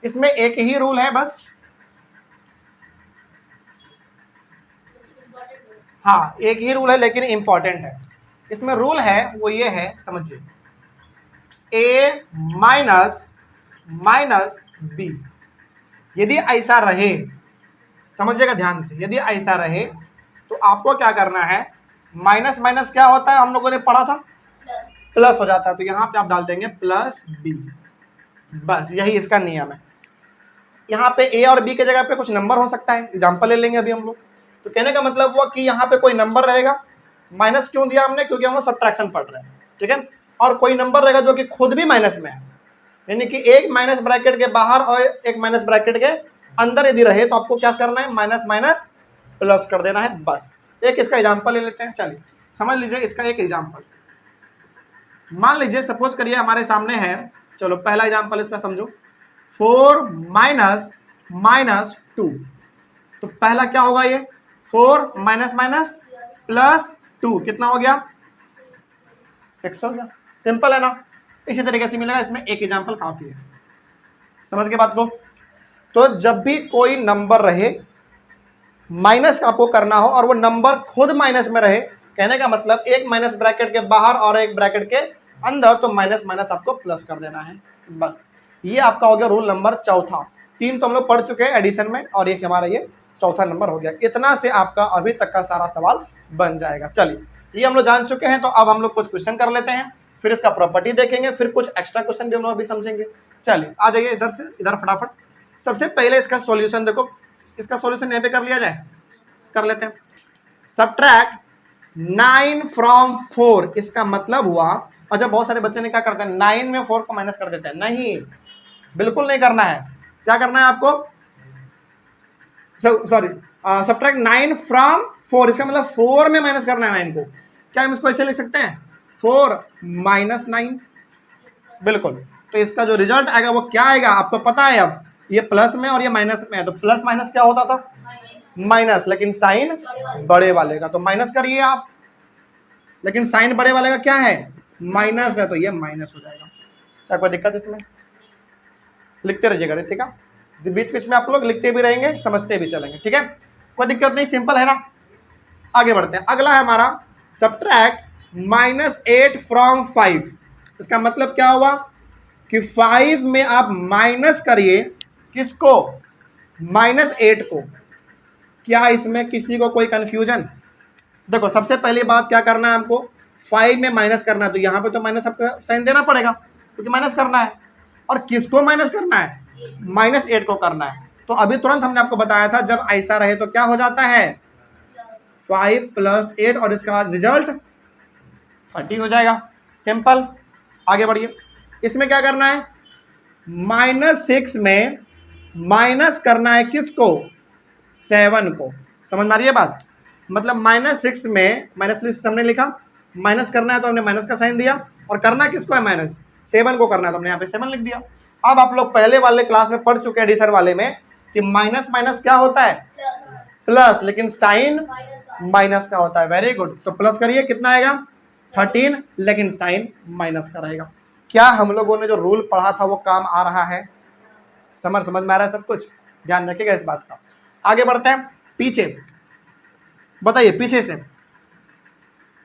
इसमें एक ही रूल है बस, हाँ एक ही रूल है, लेकिन इंपॉर्टेंट है। इसमें रूल है वो ये है, समझिए, a माइनस माइनस बी। यदि ऐसा रहे, समझिएगा ध्यान से, यदि ऐसा रहे तो आपको क्या करना है, माइनस माइनस क्या होता है, हम लोगों ने पढ़ा था, प्लस हो जाता है। तो यहाँ पे आप डाल देंगे प्लस बी, बस यही इसका नियम है। यहाँ पे ए और बी के जगह पे कुछ नंबर हो सकता है, एग्जाम्पल ले लेंगे अभी हम लोग। तो कहने का मतलब हुआ कि यहाँ पे कोई नंबर रहेगा, माइनस क्यों दिया हमने, क्योंकि हम लोग सब्ट्रैक्शन पढ़ रहे हैं, ठीक है। और कोई नंबर रहेगा जो कि खुद भी माइनस में है, यानी कि एक माइनस ब्रैकेट के बाहर और एक माइनस ब्रैकेट के अंदर यदि रहे, तो आपको क्या करना है, माइनस माइनस प्लस कर देना है, बस। एक इसका एग्जाम्पल ले लेते हैं, चलिए समझ लीजिए इसका एक एग्जाम्पल। मान लीजिए सपोज करिए हमारे सामने है, चलो पहला एग्जाम्पल इसका समझो, 4 माइनस माइनस 2। तो पहला क्या होगा, ये 4 माइनस माइनस प्लस 2 कितना हो गया? 6 हो गया। सिंपल है ना। इसी तरीके से मिलेगा, इसमें एक एग्जाम्पल काफी है। समझ के बात को। तो जब भी कोई नंबर रहे, माइनस आपको करना हो और वो नंबर खुद माइनस में रहे, कहने का मतलब एक माइनस ब्रैकेट के बाहर और एक ब्रैकेट के अंदर, तो माइनस माइनस आपको प्लस कर देना है, बस। ये आपका हो गया रूल नंबर 4। 3 तो हम लोग पढ़ चुके हैं एडिशन में, और एक हमारा ये 4था नंबर हो गया। इतना से आपका अभी तक का सारा सवाल बन जाएगा। चलिए, ये हम लोग जान चुके हैं। तो अब हम लोग कुछ क्वेश्चन कर लेते हैं, फिर इसका प्रॉपर्टी देखेंगे, फिर कुछ एक्स्ट्रा क्वेश्चन भी हम लोग अभी समझेंगे। चलिए आ जाइए इधर से इधर फटाफट। सबसे पहले इसका सॉल्यूशन देखो, इसका सॉल्यूशन यहाँ पे कर लिया जाए, कर लेते हैं। सब्ट्रैक्ट 9 फ्रॉम 4, इसका मतलब हुआ, अच्छा बहुत सारे बच्चे ने क्या करते हैं, 9 में 4 को माइनस कर देते हैं। नहीं, बिल्कुल नहीं करना है। क्या करना है आपको, सॉरी, सब्ट्रैक्ट 9 फ्रॉम 4, इसका मतलब 4 में माइनस करना है 9 को। क्या हम इसको ऐसे लिख सकते हैं, 4 माइनस 9, बिल्कुल। तो इसका जो रिजल्ट आएगा वो क्या आएगा, आपको पता है। अब ये प्लस में और ये माइनस में है, तो प्लस माइनस क्या होता था, माइनस, लेकिन साइन बड़े वाले का, तो माइनस करिए आप, लेकिन साइन बड़े वाले का क्या है, माइनस है, तो ये माइनस हो जाएगा। क्या कोई दिक्कत इसमें, लिखते रहिएगा रितिका, बीच बीच में आप लोग लिखते भी रहेंगे, समझते भी चलेंगे, ठीक है, कोई दिक्कत नहीं, सिंपल है ना। आगे बढ़ते हैं। अगला है हमारा सब्ट्रैक्ट -8 फ्रॉम 5। इसका मतलब क्या हुआ कि 5 में आप माइनस करिए किसको, -8 को। क्या इसमें किसी को कोई कंफ्यूजन? देखो सबसे पहली बात क्या करना है हमको, 5 में माइनस करना है, तो यहाँ पे तो माइनस आपका साइन देना पड़ेगा, क्योंकि माइनस करना है। और किसको माइनस करना है, -8 को करना है। तो अभी तुरंत हमने आपको बताया था, जब ऐसा रहे तो क्या हो जाता है, 5 + 8, और इसका रिजल्ट 30 हो जाएगा। सिंपल। आगे बढ़िए, इसमें क्या करना है, -6 में माइनस करना है किसको, 7 को। समझ में आ रही है बात, मतलब -6 में, -6 हमने लिखा, माइनस करना है तो हमने माइनस का साइन दिया, और करना किसको है, -7 को करना है, तो हमने यहाँ पे 7 लिख दिया। अब आप लोग पहले वाले क्लास में पढ़ चुके हैं एडिशन वाले में, कि माइनस माइनस क्या होता है, प्लस, लेकिन साइन माइनस का होता है। Very good. तो प्लस करिए, कितना आएगा, 13, लेकिन साइन माइनस का रहेगा। क्या हम लोगों ने जो रूल पढ़ा था वो काम आ रहा है, समझ में आ रहा है सब कुछ, ध्यान रखिएगा इस बात का। आगे बढ़ते हैं, पीछे बताइए, पीछे से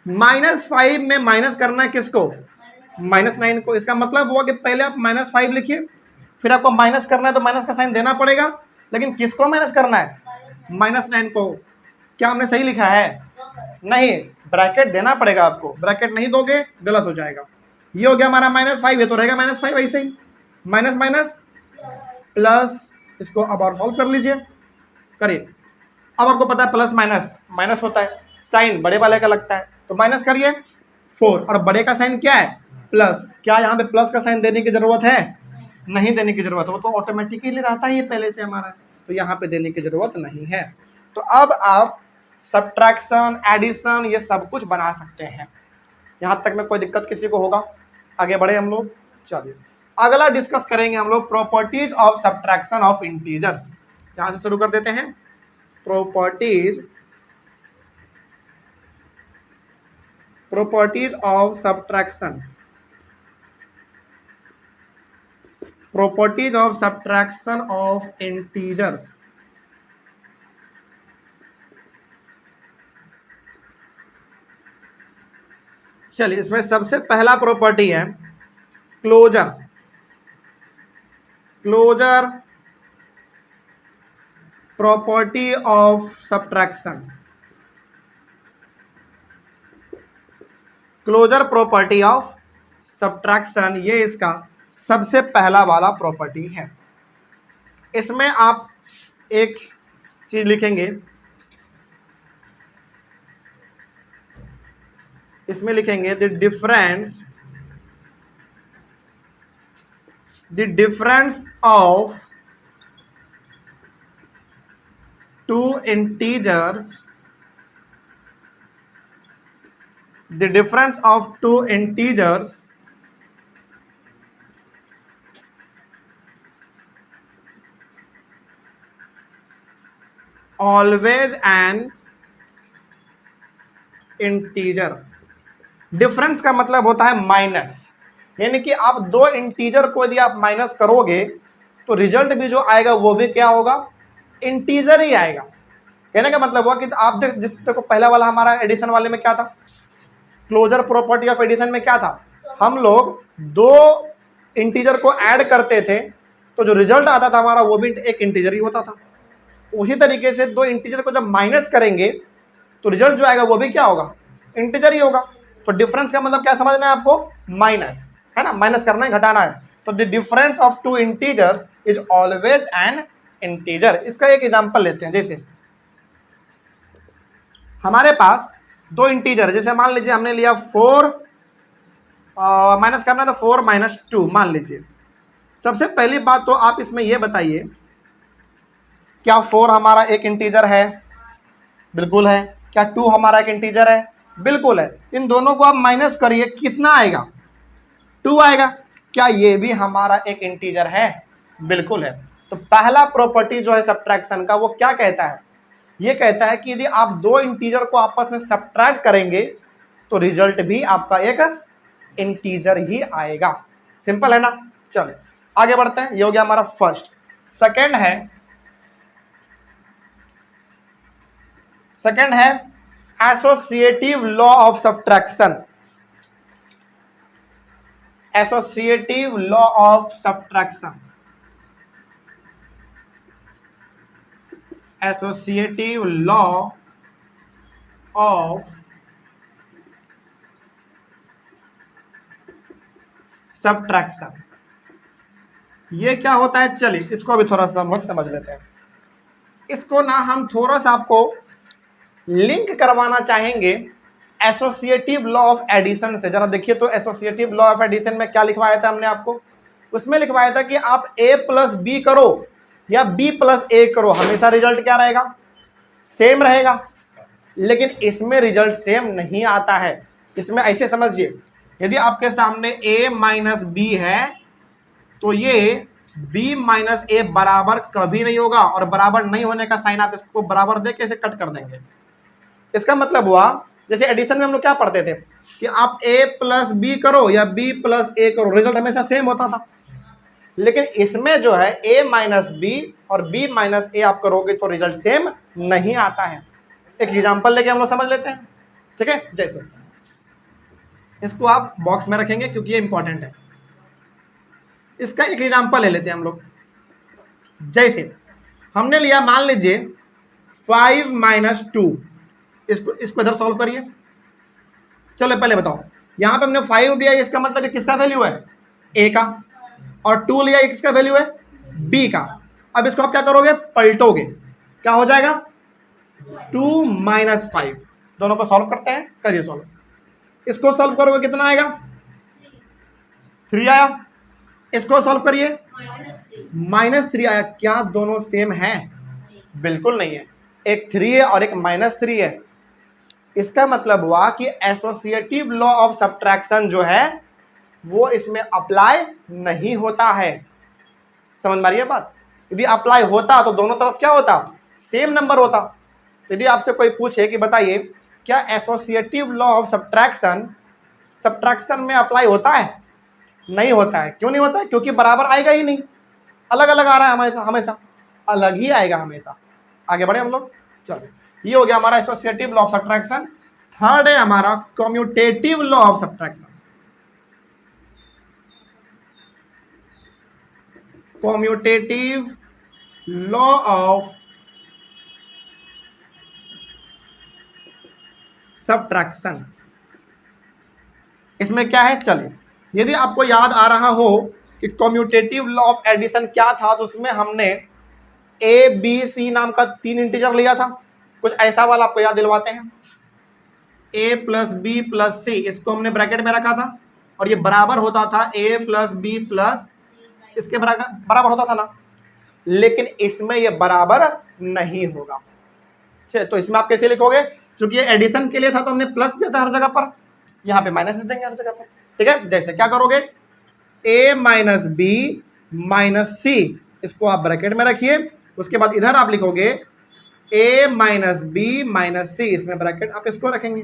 -5 में माइनस करना है किसको, -9 को। इसका मतलब हुआ कि पहले आप -5 लिखिए, फिर आपको माइनस करना है तो माइनस का साइन देना पड़ेगा, लेकिन किसको माइनस करना है, -9 को। क्या हमने सही लिखा है, नहीं, ब्रैकेट देना पड़ेगा आपको, ब्रैकेट नहीं दोगे गलत हो जाएगा। ये हो गया हमारा -5, ये तो रहेगा -5 ऐसे ही, माइनस माइनस प्लस, इसको अब और सॉल्व कर लीजिए, करिए। अब आपको पता है प्लस माइनस माइनस होता है, साइन बड़े वाले का लगता है, तो माइनस करिए 4, और बड़े का साइन क्या है, प्लस, क्या यहाँ पे प्लस का साइन देने की जरूरत है? नहीं देने की जरूरत है, वो तो ऑटोमेटिकली रहता ही है पहले से हमारा, तो यहाँ पे देने की जरूरत नहीं है। तो अब आप सब्ट्रैक्शन, एडिशन ये सब कुछ बना सकते हैं। यहाँ तक में कोई दिक्कत किसी को होगा? आगे बढ़े हम लोग। चलिए अगला डिस्कस करेंगे हम लोग properties of subtraction of integers. यहाँ से शुरू कर देते हैं। Properties of subtraction, properties of subtraction of integers. चलिए इसमें सबसे पहला प्रॉपर्टी है closure. Closure property of subtraction, closure property of subtraction, ये इसका सबसे पहला वाला प्रॉपर्टी है। इसमें आप एक चीज लिखेंगे, इसमें लिखेंगे the difference of two integers, the difference of two integers always an integer। डिफरेंस का मतलब होता है माइनस, यानी कि आप दो इंटीजर को यदि आप माइनस करोगे तो रिजल्ट भी जो आएगा वो भी क्या होगा? इंटीजर ही आएगा। कहने का मतलब हुआ कि आप जिस देखो पहला वाला हमारा एडिशन वाले में क्या था, क्लोजर प्रॉपर्टी ऑफ एडिशन में क्या था, हम लोग दो इंटीजर को ऐड करते थे तो जो रिजल्ट आता था हमारा वो भी एक इंटीजर ही होता था। उसी तरीके से दो इंटीजर को जब माइनस करेंगे तो रिजल्ट जो आएगा वो भी क्या होगा? इंटीजर ही होगा। तो डिफरेंस का मतलब क्या समझना है आपको? माइनस, है ना, माइनस करना है, घटाना है। तो the difference of two integers is always an integer. इसका एक एग्जांपल लेते हैं। जैसे हमारे पास दो इंटीजर, जैसे मान लीजिए हमने लिया 4 माइनस करना है तो 4 माइनस 2 मान लीजिए। सबसे पहली बात तो आप इसमें यह बताइए, क्या 4 हमारा एक इंटीजर है? बिल्कुल है। क्या 2 हमारा एक इंटीजर है? बिल्कुल है। इन दोनों को आप माइनस करिए, कितना आएगा? 2 आएगा। क्या ये भी हमारा एक इंटीजर है? बिल्कुल है। तो पहला प्रॉपर्टी जो है सब्ट्रैक्शन का वो क्या कहता है? ये कहता है कि यदि आप दो इंटीजर को आपस में सब्ट्रैक्ट करेंगे तो रिजल्ट भी आपका एक इंटीजर ही आएगा। सिंपल है ना। चलो आगे बढ़ते हैं। ये हो गया हमारा फर्स्ट। सेकंड है associative law of subtraction. Associative law of subtraction, associative law of subtraction, ये क्या होता है? चलिए इसको भी थोड़ा सा समझ लेते हैं। इसको ना हम थोड़ा सा आपको लिंक करवाना चाहेंगे एसोसिएटिव लॉ ऑफ एडिशन से। जरा देखिए तो एसोसिएटिव लॉ ऑफ एडिशन में क्या लिखवाया था हमने आपको? उसमें लिखवाया था कि आप a प्लस बी करो या b प्लस a करो, हमेशा रिजल्ट क्या रहेगा? सेम रहेगा। लेकिन इसमें रिजल्ट सेम नहीं आता है। इसमें ऐसे समझिए, यदि आपके सामने a माइनस बी है तो ये b माइनस a बराबर कभी नहीं होगा, और बराबर नहीं होने का साइन आप इसको बराबर दे के इसे कट कर देंगे। इसका मतलब हुआ जैसे एडिशन में हम लोग क्या पढ़ते थे कि आप a प्लस बी करो या b प्लस a करो, रिजल्ट हमेशा सेम होता था। लेकिन इसमें जो है a माइनस बी और b माइनस a आप करोगे तो रिजल्ट सेम नहीं आता है। एक एग्जांपल लेके हम लोग समझ लेते हैं, ठीक है। जैसे इसको आप बॉक्स में रखेंगे क्योंकि ये इंपॉर्टेंट है। इसका एक एग्जांपल ले लेते हैं हम लोग। जैसे हमने लिया, मान लीजिए 5 माइनस 2, इसको इधर सॉल्व करिए। चलो पहले बताओ, यहां पे हमने 5 लिया, इसका मतलब ये किसका वैल्यू है? a का। और 2 लिया, किसका वैल्यू है? b का। अब इसको आप क्या करोगे? पलटोगे। क्या हो जाएगा? 2 माइनस 5। दोनों को सॉल्व करते हैं, करिए सॉल्व। इसको सॉल्व करोगे कितना आएगा? 3 आया। इसको सॉल्व करिए, -3 आया। क्या दोनों सेम है? बिल्कुल नहीं है, एक 3 है और एक -3 है। इसका मतलब हुआ कि एसोसिएटिव लॉ ऑफ सब्ट्रैक्शन जो है वो इसमें अप्लाई नहीं होता है। समझ में आ रही है बात? यदि अप्लाई होता तो दोनों तरफ क्या होता? सेम नंबर होता। तो यदि आपसे कोई पूछे कि बताइए क्या associative law of subtraction subtraction में अप्लाई होता है? नहीं होता है। क्यों नहीं होता है? क्योंकि बराबर आएगा ही नहीं, अलग अलग आ रहा है हमेशा, हमेशा अलग ही आएगा हमेशा। आगे बढ़े हम लोग। चलो, ये हो गया हमारा associative law of subtraction. Third है हमारा commutative law of subtraction. Commutative law of subtraction, इसमें क्या है? चलिए, यदि आपको याद आ रहा हो कि कम्यूटेटिव लॉ ऑफ एडिशन क्या था, तो उसमें हमने ए बी सी नाम का 3 इंटीजर लिया था। कुछ ऐसा वाला आपको याद दिलवाते हैं। a प्लस बी प्लस सी, इसको हमने ब्रैकेट में रखा था और ये बराबर होता था a प्लस बी प्लस, इसके बराबर होता था ना। लेकिन इसमें ये बराबर नहीं होगा। तो इसमें आप कैसे लिखोगे? क्योंकि ये एडिशन के लिए था तो हमने प्लस दिया था हर जगह पर, यहाँ पे माइनस दे देंगे हर जगह पर। ठीक है, जैसे क्या करोगे, a माइनस बी माइनस सी, इसको आप ब्रैकेट में रखिए। उसके बाद इधर आप लिखोगे a माइनस बी माइनस सी, इसमें ब्रैकेट आप इसको रखेंगे।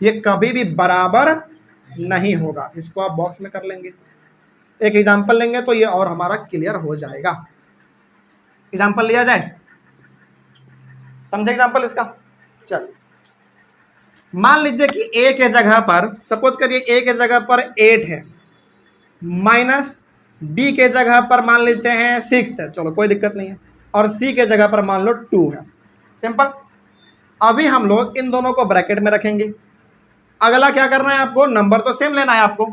ये कभी भी बराबर नहीं होगा, इसको आप बॉक्स में कर लेंगे। एक एग्जांपल लेंगे तो ये और हमारा क्लियर हो जाएगा। एग्जांपल लिया जाए, समझे एग्जांपल इसका? चलिए, मान लीजिए कि a के जगह पर, सपोज करिए a के जगह पर 8 है, माइनस b के जगह पर मान लेते हैं 6 है, चलो कोई दिक्कत नहीं है, और c के जगह पर मान लो 2 है। सिंपल। अभी हम लोग इन दोनों को ब्रैकेट में रखेंगे। अगला क्या करना है आपको? नंबर तो सेम लेना है आपको,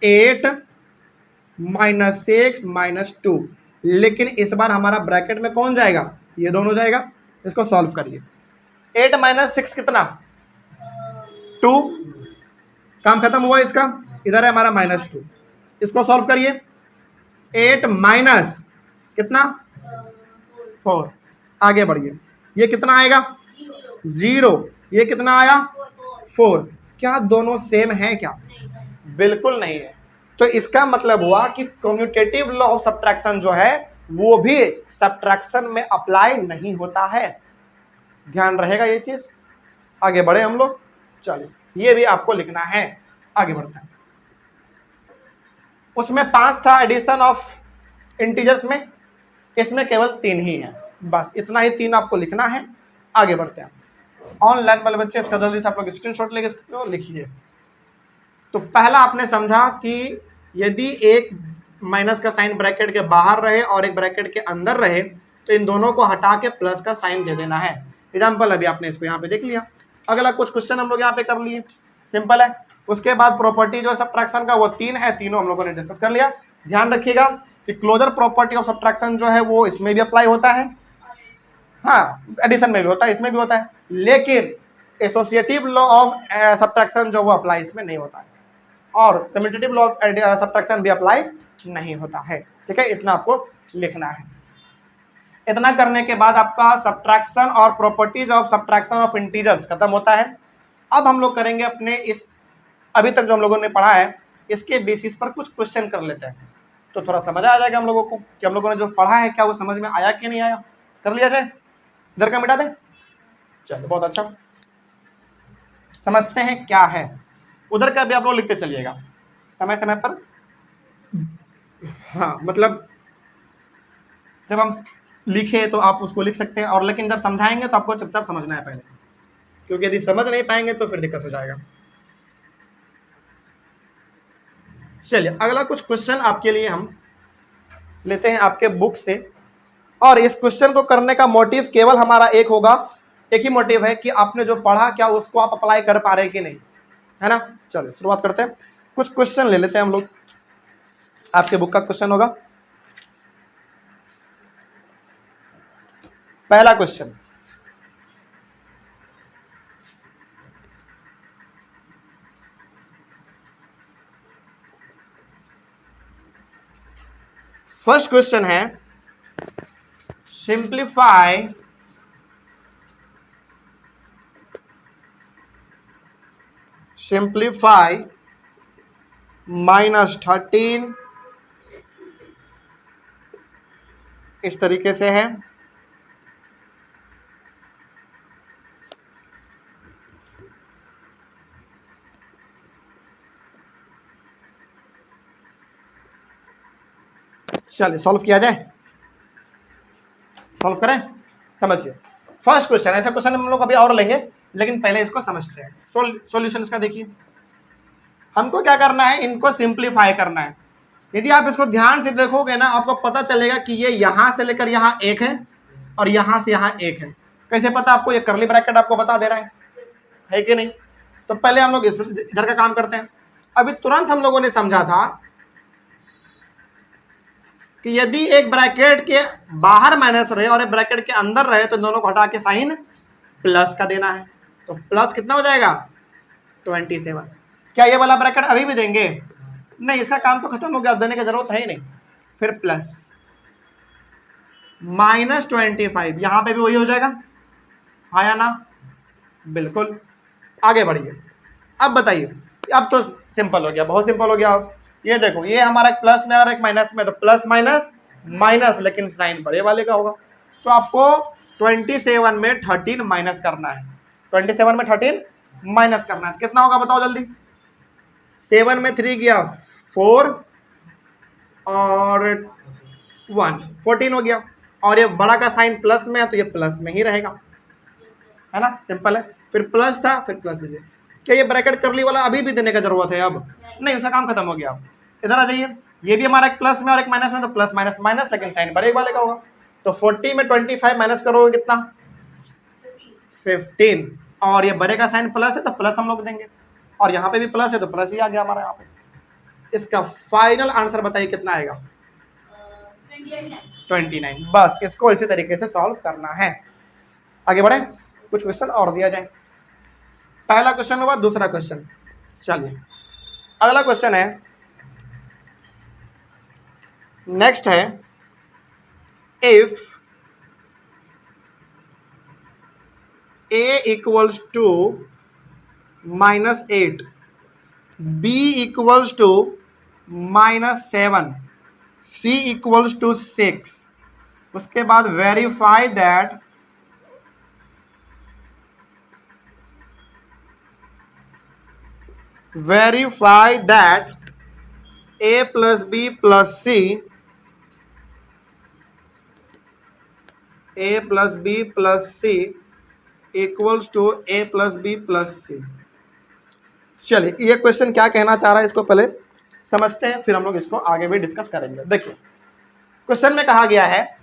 8 माइनस 6 माइनस 2, लेकिन इस बार हमारा ब्रैकेट में कौन जाएगा? ये दोनों जाएगा। इसको सॉल्व करिए। 8 माइनस 6 कितना? 2। काम खत्म हुआ इसका। इधर है हमारा -2, इसको सॉल्व करिए। 8 माइनस कितना? 4। आगे बढ़िए, ये कितना आएगा? 0। ये कितना आया? 4। क्या दोनों सेम है क्या? बिल्कुल नहीं है। तो इसका मतलब हुआ कि कम्यूटेटिव लॉ ऑफ सब्ट्रैक्शन जो है वो भी सब्ट्रैक्शन में अप्लाई नहीं होता है। ध्यान रहेगा ये चीज। आगे बढ़े हम लोग। चलिए, ये भी आपको लिखना है। आगे बढ़ते हैं। उसमें 5 था एडिशन ऑफ इंटीजर्स में, इसमें केवल 3 ही है। बस इतना ही 3 आपको लिखना है। आगे बढ़ते हैं। ऑनलाइन वाले बच्चे इसका जल्दी से आप लोग स्क्रीनशॉट लेके इसको लिखिए। तो पहला आपने समझा कि यदि एक माइनस का साइन ब्रैकेट के बाहर रहे और एक ब्रैकेट के अंदर रहे तो इन दोनों को हटा के प्लस का साइन दे देना है। एग्जाम्पल अभी आपने इसको यहाँ पे देख लिया। अगला कुछ क्वेश्चन हम लोग यहाँ पे कर लिए, सिंपल है। उसके बाद प्रॉपर्टी जो है सब्ट्रैक्शन का वो 3 है, तीनों हम लोगों ने डिस्कस कर लिया। ध्यान रखिएगा कि क्लोजर प्रॉपर्टी ऑफ सब्ट्रैक्शन जो है वो इसमें भी अप्लाई होता है, हाँ एडिशन में भी होता है, इसमें भी होता है, लेकिन एसोसिएटिव लॉ ऑफ सब्ट्रैक्शन जो वो अप्लाई इसमें नहीं होता है, और कम्यूटेटिव लॉ ऑफ सब्ट्रैक्शन भी अप्लाई नहीं होता है। ठीक है, इतना आपको लिखना है। इतना करने के बाद आपका सब्ट्रैक्शन और properties of subtraction of integers खत्म होता है। अब हम लोग करेंगे अपने इस अभी तक जो हम लोगों ने पढ़ा है इसके बेसिस पर कुछ क्वेश्चन कर लेते हैं, तो थोड़ा समझ आ जाएगा हम लोगों को कि हम लोगों ने जो पढ़ा है क्या वो समझ में आया कि नहीं आया। कर लिया जाए, इधर का मिटा दें। चलो बहुत अच्छा, समझते हैं क्या है। उधर का भी आप लोग लिखते चलिएगा समय समय पर। हाँ मतलब जब हम लिखे तो आप उसको लिख सकते हैं, और लेकिन जब समझाएंगे तो आपको चुपचाप समझना है पहले, क्योंकि यदि समझ नहीं पाएंगे तो फिर दिक्कत हो जाएगा। चलिए अगला कुछ क्वेश्चन आपके लिए हम लेते हैं आपके बुक से, और इस क्वेश्चन को करने का मोटिव केवल हमारा एक होगा, एक ही मोटिव है कि आपने जो पढ़ा क्या उसको आप अप्लाई कर पा रहे हैं कि नहीं, है ना। चलिए शुरुआत करते हैं। कुछ क्वेश्चन ले लेते हैं हम लोग। आपके बुक का क्वेश्चन होगा, पहला क्वेश्चन, फर्स्ट क्वेश्चन है सिंप्लीफाई -13 इस तरीके से है। चलिए सॉल्व किया जाए, सॉल्व करें, समझिए। फर्स्ट क्वेश्चन, ऐसा क्वेश्चन हम लोग अभी और लेंगे, लेकिन पहले इसको समझते हैं। सॉल्यूशन इसका देखिए, हमको क्या करना है, इनको सिंप्लीफाई करना है। यदि आप इसको ध्यान से देखोगे ना, आपको पता चलेगा कि ये यहां से लेकर यहां एक है और यहां से यहां एक है। कैसे पता आपको? ये करली ब्रैकेट आपको बता दे रहा है कि नहीं? तो पहले हम लोग इधर का काम करते हैं। अभी तुरंत हम लोगों ने समझा था कि यदि एक ब्रैकेट के बाहर माइनस रहे और एक ब्रैकेट के अंदर रहे तो दोनों को हटा के साइन प्लस का देना है। तो प्लस कितना हो जाएगा? 27। क्या ये वाला ब्रैकेट अभी भी देंगे? नहीं, इसका काम तो खत्म हो गया, देने की जरूरत है ही नहीं। फिर प्लस -25, यहां पे भी वही हो जाएगा, हाँ या ना? बिल्कुल। आगे बढ़िए, अब बताइए। अब तो सिंपल हो गया, बहुत सिंपल हो गया। ये देखो, ये हमारा एक प्लस में और एक माइनस में, तो प्लस माइनस माइनस, लेकिन साइन बड़े वाले का होगा। तो आपको 27 में 13 माइनस करना है। 27 में 13 माइनस करना है, कितना होगा बताओ जल्दी? 7 में 3 गया 4 और 1, 14 हो गया। और ये बड़ा का साइन प्लस में है तो ये प्लस में ही रहेगा, है ना? सिंपल है। फिर प्लस था, फिर प्लस दीजिए। क्या ये ब्रैकेट करली वाला अभी भी देने का जरूरत है? अब नहीं, उसका काम खत्म हो गया। इधर आ जाइए, ये भी हमारा एक प्लस में और एक माइनस में, तो प्लस माइनस माइनस, लेकिन साइन बड़े वाले का होगा। तो 40 में 25 माइनस करोगे कितना? 15। और ये बड़े का साइन प्लस है तो प्लस हम लोग देंगे, और यहाँ पे भी प्लस है तो प्लस ही आ गया हमारा यहाँ पे। इसका फाइनल आंसर बताइए कितना आएगा? 29। बस इसको इसी तरीके से सॉल्व करना है। आगे बढ़े, कुछ क्वेश्चन और दिया जाए। पहला क्वेश्चन हुआ, दूसरा क्वेश्चन। चलिए अगला क्वेश्चन है, नेक्स्ट है, if a equals to -8, b equals to -7, c equals to 6, उसके बाद verify that a plus b plus c equals to a plus b plus c। चलिए ये क्वेश्चन क्या कहना चाह रहा है इसको पहले समझते हैं, फिर हम लोग इसको आगे भी डिस्कस करेंगे। देखिए क्वेश्चन में कहा गया है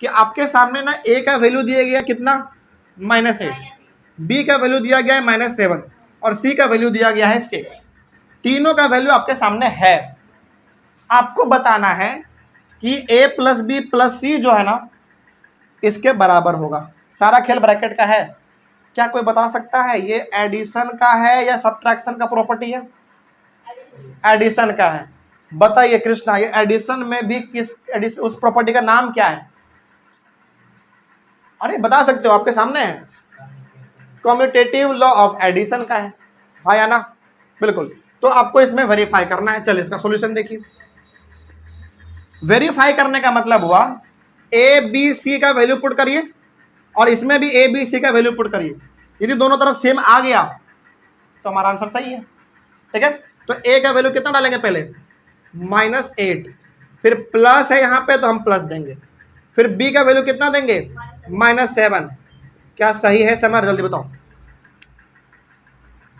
कि आपके सामने ना a का वैल्यू दिया गया कितना? -8, b का वैल्यू दिया गया है -7 और c का वैल्यू दिया गया है 6। तीनों का वैल्यू आपके सामने है। आपको बताना है कि a plus b plus c जो है ना इसके बराबर होगा। सारा खेल ब्रैकेट का है। क्या कोई बता सकता है ये एडिशन का है या सब्ट्रैक्शन का प्रॉपर्टी है? एडिशन का है। बताइए कृष्णा, ये एडिशन में भी उस प्रॉपर्टी का नाम क्या है? अरे बता सकते हो, आपके सामने है। कम्यूटेटिव लॉ ऑफ एडिशन का है, हाँ या ना? बिल्कुल। तो आपको इसमें वेरीफाई करना है। चलिए इसका सॉल्यूशन देखिए। वेरीफाई करने का मतलब हुआ ए बी सी का वैल्यू पुट करिए और इसमें भी ए बी सी का वैल्यू पुट करिए। यदि दोनों तरफ सेम आ गया तो हमारा आंसर सही है, ठीक है? तो ए का वैल्यू कितना डालेंगे? पहले -8, फिर प्लस है यहाँ पे तो हम प्लस देंगे, फिर बी का वैल्यू कितना देंगे? -7। क्या सही है समर? जल्दी बताओ।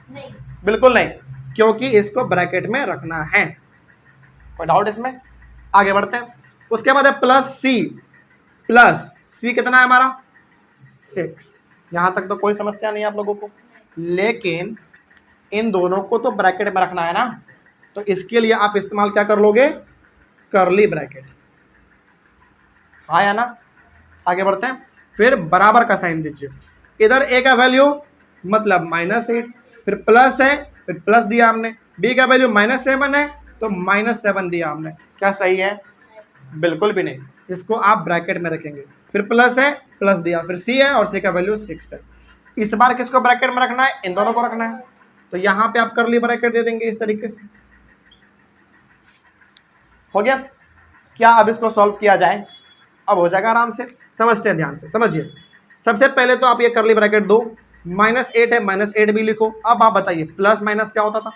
नहीं, बिल्कुल नहीं, क्योंकि इसको ब्रैकेट में रखना है। कोई डाउट इसमें? आगे बढ़ते हैं। उसके बाद है प्लस सी कितना है हमारा? 6। यहां तक तो कोई समस्या नहीं है आप लोगों को, लेकिन इन दोनों को तो ब्रैकेट में रखना है ना, तो इसके लिए आप इस्तेमाल क्या कर लोगे? करली ब्रैकेट, हाँ या ना? आगे बढ़ते हैं। फिर बराबर का साइन दीजिए। इधर ए का वैल्यू मतलब -8, फिर प्लस है, फिर प्लस दिया हमने। बी का वैल्यू -7 है तो -7 दिया हमने। क्या सही है? बिल्कुल भी नहीं, इसको आप ब्रैकेट में रखेंगे, फिर प्लस है, प्लस दिया, फिर सी है और सी का वैल्यू 6 है। इस बार किसको ब्रैकेट में रखना है? इन दोनों को रखना है, तो यहाँ पे आप करली ब्रैकेट दे देंगे इस तरीके से। हो गया? क्या अब इसको सॉल्व किया जाए? अब हो जाएगा आराम से, समझते हैं, ध्यान से समझिए। सबसे पहले तो आप ये करली ब्रैकेट दो, -8 है, -8 भी लिखो। अब आप बताइए प्लस माइनस क्या होता था?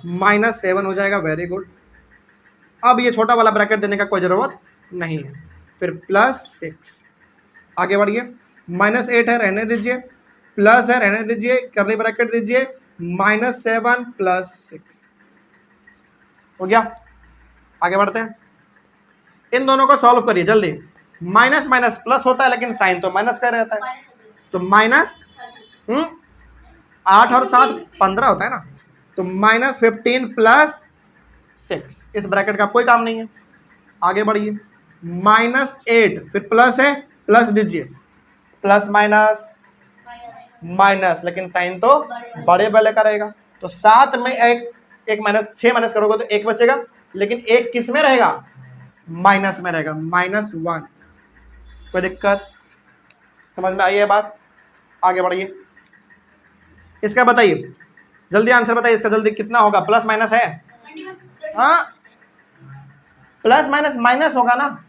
-7 हो जाएगा, वेरी गुड। अब ये छोटा वाला ब्रैकेट देने का कोई ज़रूरत नहीं है, फिर +6। आगे बढ़िए, -8 है, रहने दीजिए, प्लस है, रहने दीजिए, करली ब्रैकेट दीजिए, -7 + 6 हो गया। आगे बढ़ते हैं, इन दोनों को सॉल्व करिए जल्दी। माइनस माइनस प्लस होता है, लेकिन साइन तो माइनस का रहता है, तो माइनस 8 और 7 15 होता है ना, तो -15 + 6, इस ब्रैकेट का कोई काम नहीं है। आगे बढ़िए, -8, फिर प्लस है, प्लस दीजिए, प्लस माइनस माइनस, लेकिन साइन तो बड़े वाले का रहेगा, तो 7 में एक माइनस, 6 माइनस करोगे तो 1 बचेगा, लेकिन 1 किस में रहेगा? माइनस में रहेगा, -1। कोई दिक्कत? समझ में आई है बात? आगे बढ़िए, इसका बताइए, जल्दी आंसर बताइए इसका, जल्दी कितना होगा? प्लस माइनस है? हाँ, प्लस माइनस माइनस होगा ना,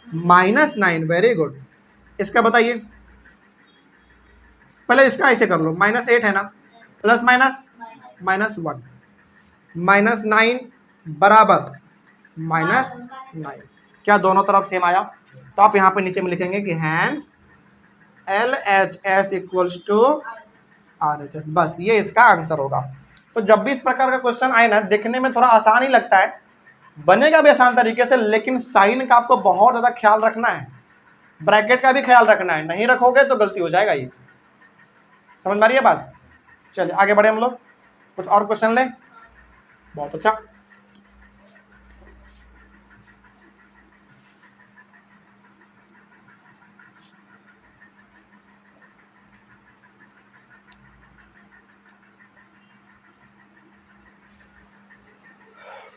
-9, वेरी गुड। इसका बताइए, पहले इसका ऐसे कर लो, -8 है ना, प्लस माइनस -1, -9 बराबर -9। क्या दोनों तरफ सेम आया? तो आप यहाँ पे नीचे में लिखेंगे कि हैंस LHS = RHS, बस ये इसका आंसर होगा। तो जब भी इस प्रकार का क्वेश्चन आए ना, देखने में थोड़ा आसान ही लगता है, बनेगा भी आसान तरीके से, लेकिन साइन का आपको बहुत ज़्यादा ख्याल रखना है, ब्रैकेट का भी ख्याल रखना है, नहीं रखोगे तो गलती हो जाएगा। ये समझ में आ रही है बात? चलिए आगे बढ़े हम लोग, कुछ और क्वेश्चन लें। बहुत अच्छा,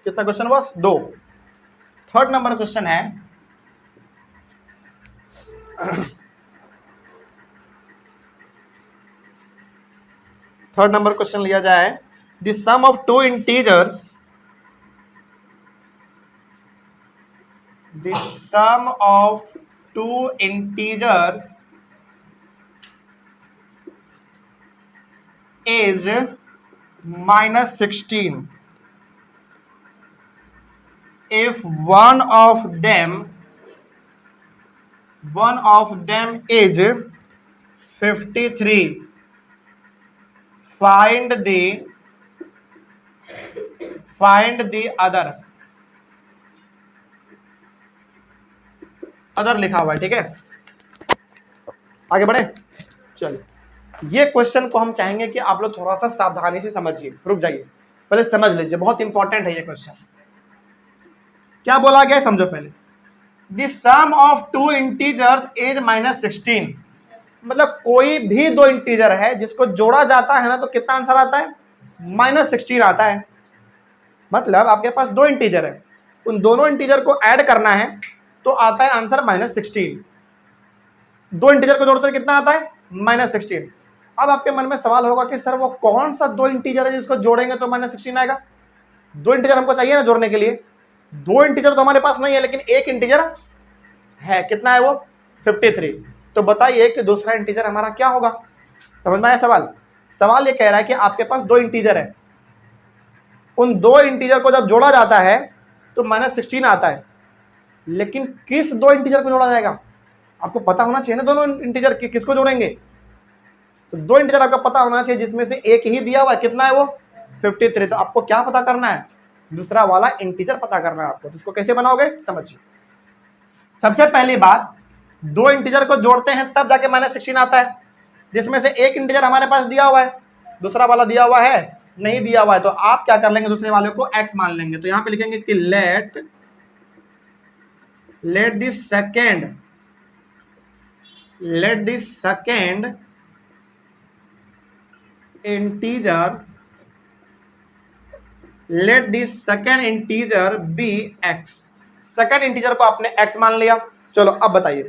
कितना question box? 2। Third number question है, थर्ड नंबर क्वेश्चन लिया जाए, the sum of two integers, the sum of two integers is -16 if one of them is 53, find the other लिखा हुआ है, ठीक है। आगे बढ़े, चलिए, ये क्वेश्चन को हम चाहेंगे कि आप लोग थोड़ा सा सावधानी से समझिए, रुक जाइए, पहले समझ लीजिए, बहुत इंपॉर्टेंट है ये क्वेश्चन। क्या बोला गया है समझो पहले, the sum of two integers is -16, मतलब कोई भी दो इंटीजर है जिसको जोड़ा जाता है ना, तो कितना आंसर आता है? -16 आता है। मतलब आपके पास दो इंटीजर है, उन दोनों इंटीजर को ऐड करना है तो आता है आंसर -16। दो इंटीजर को जोड़ते कितना आता है? -16। अब आपके मन में सवाल होगा कि सर वो कौन सा दो इंटीजर है जिसको जोड़ेंगे तो -16 आएगा? दो इंटीजर हमको चाहिए ना जोड़ने के लिए, दो इंटीजर तो हमारे पास नहीं है, लेकिन एक इंटीजर है, कितना है वो? 53। तो बताइए कि दूसरा इंटीजर हमारा क्या होगा? समझ में आया सवाल? सवाल ये कह रहा है कि आपके पास दो इंटीजर है, उन दो इंटीजर को जब जोड़ा जाता है तो -16 आता है, लेकिन किस दो इंटीजर को जोड़ा जाएगा आपको पता होना चाहिए ना। दोनों इंटीजर किसको जोड़ेंगे? तो दो इंटीजर आपको पता होना चाहिए, जिसमें से एक ही दिया हुआ है, कितना है वो? 53। तो आपको क्या पता करना है? दूसरा वाला इंटीजर पता करना है आपको। तो इसको कैसे बनाओगे समझिए। सबसे पहली बात, दो इंटीजर को जोड़ते हैं तब जाके -16 आता है, जिसमें से एक इंटीजर हमारे पास दिया हुआ है, दूसरा वाला दिया हुआ है नहीं दिया हुआ है। तो आप क्या कर लेंगे? दूसरे वाले को x मान लेंगे। तो यहां पे लिखेंगे कि let the second integer be x। Second integer को आपने x मान लिया। चलो अब बताइए,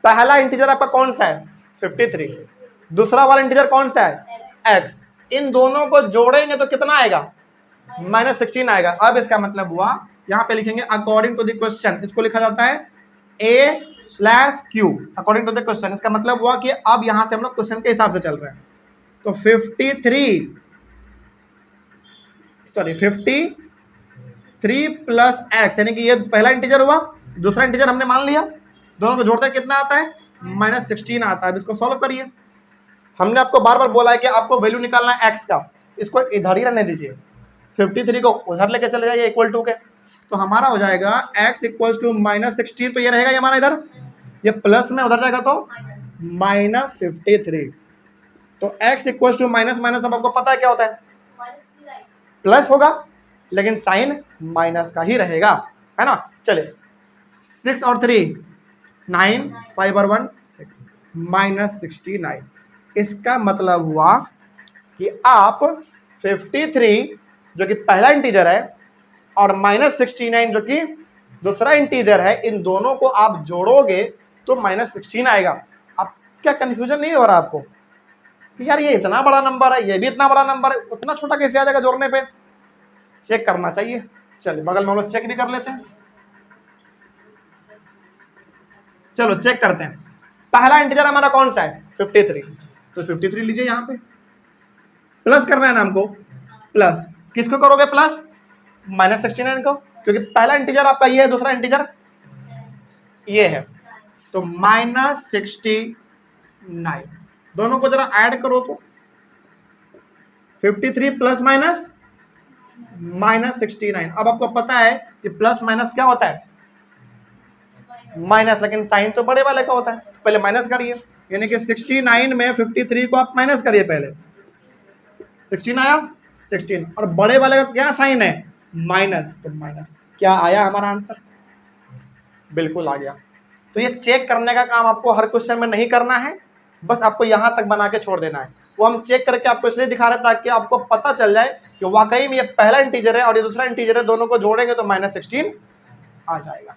पहला इंटीजर आपका कौन सा है 53, दूसरा वाला इंटीजर कौन सा है x। इन दोनों को जोड़ेंगे तो कितना आएगा -16 आएगा। अब इसका मतलब हुआ, यहाँ पे लिखेंगे अकॉर्डिंग टू द क्वेश्चन, इसको लिखा जाता है a/q according to the question. इसका मतलब हुआ कि अब यहां से हम लोग क्वेश्चन के हिसाब से चल रहे हैं। तो 53 प्लस x, यानी कि ये पहला इंटीजर हुआ, दूसरा इंटीजर हमने मान लिया, दोनों को जोड़ते हैं कितना आता है -16 आता है। अब इसको सॉल्व करिए। हमने आपको बार बार बोला है कि आपको वैल्यू निकालना है x का, इसको इधर ही रहने दीजिए, 53 को उधर लेके चले जाइए इक्वल टू के, तो हमारा हो जाएगा x इक्वल्स टू -16, तो ये रहेगा ये हमारा इधर, ये प्लस में उधर जाएगा तो -53। तो x equals to minus minus, अब आपको पता है क्या होता है, प्लस होगा लेकिन साइन माइनस का ही रहेगा, है ना। चलिए 6 और 3 9, 5 और 1 6, -69। इसका मतलब हुआ कि आप 53 जो कि पहला इंटीजर है और -69 जो कि दूसरा इंटीजर है, इन दोनों को आप जोड़ोगे तो -16 आएगा। अब क्या कंफ्यूजन नहीं हो रहा आपको कि यार ये इतना बड़ा नंबर है, ये भी इतना बड़ा नंबर है, उतना छोटा कैसे आ जाएगा जोड़ने पे? चेक करना चाहिए। चलिए बगल में हम लोग चेक भी कर लेते हैं। चलो चेक करते हैं। पहला इंटीजर हमारा कौन सा है 53, तो 53 लीजिए, यहाँ पे प्लस करना है ना हमको, प्लस किसको करोगे प्लस -69 को, क्योंकि पहला इंटीजर आपका ये है, दूसरा इंटीजर ये है, तो -69 दोनों को जरा ऐड करो तो 53 प्लस माइनस -69। अब आपको पता है कि प्लस माइनस क्या होता है माइनस, लेकिन साइन तो बड़े वाले का होता है, तो पहले माइनस करिए, यानी कि 69 में 53 को आप माइनस करिए, पहले 16 आया 16, और बड़े वाले का क्या साइन है माइनस, तो माइनस। क्या आया हमारा आंसर? बिल्कुल आ गया। तो ये चेक करने का काम आपको हर क्वेश्चन में नहीं करना है, बस आपको यहां तक बना के छोड़ देना है। वो हम चेक करके आपको इसलिए दिखा रहे हैं ताकि आपको पता चल जाए कि वाकई में ये पहला इंटीजर है और ये दूसरा इंटीजर है, दोनों को जोड़ेंगे तो -16 आ जाएगा।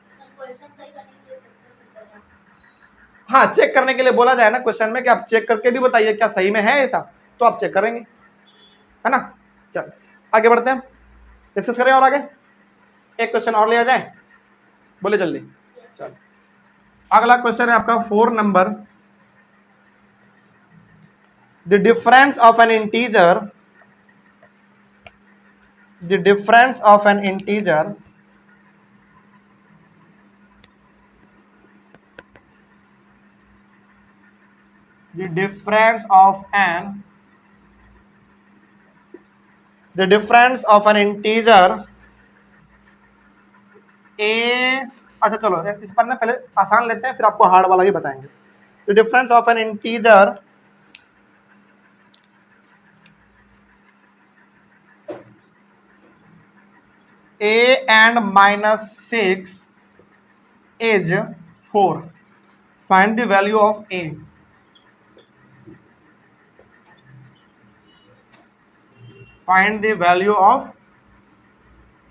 हाँ, चेक करने के लिए बोला जाए ना क्वेश्चन में कि आप चेक करके भी बताइए क्या सही में है ऐसा, तो आप चेक करेंगे, है ना। चलो आगे बढ़ते हैं, डिस्कस करें और आगे एक क्वेश्चन और लिया जाए, बोले जल्दी। चलो अगला क्वेश्चन है आपका 4 number. The difference of N integer, the difference of N integer the difference of an integer a, अच्छा चलो इस पर ना पहले आसान लेते हैं, फिर आपको हार्ड वाला भी बताएंगे। the difference of an integer a and -6 is 4. Find the value of a. Find the value of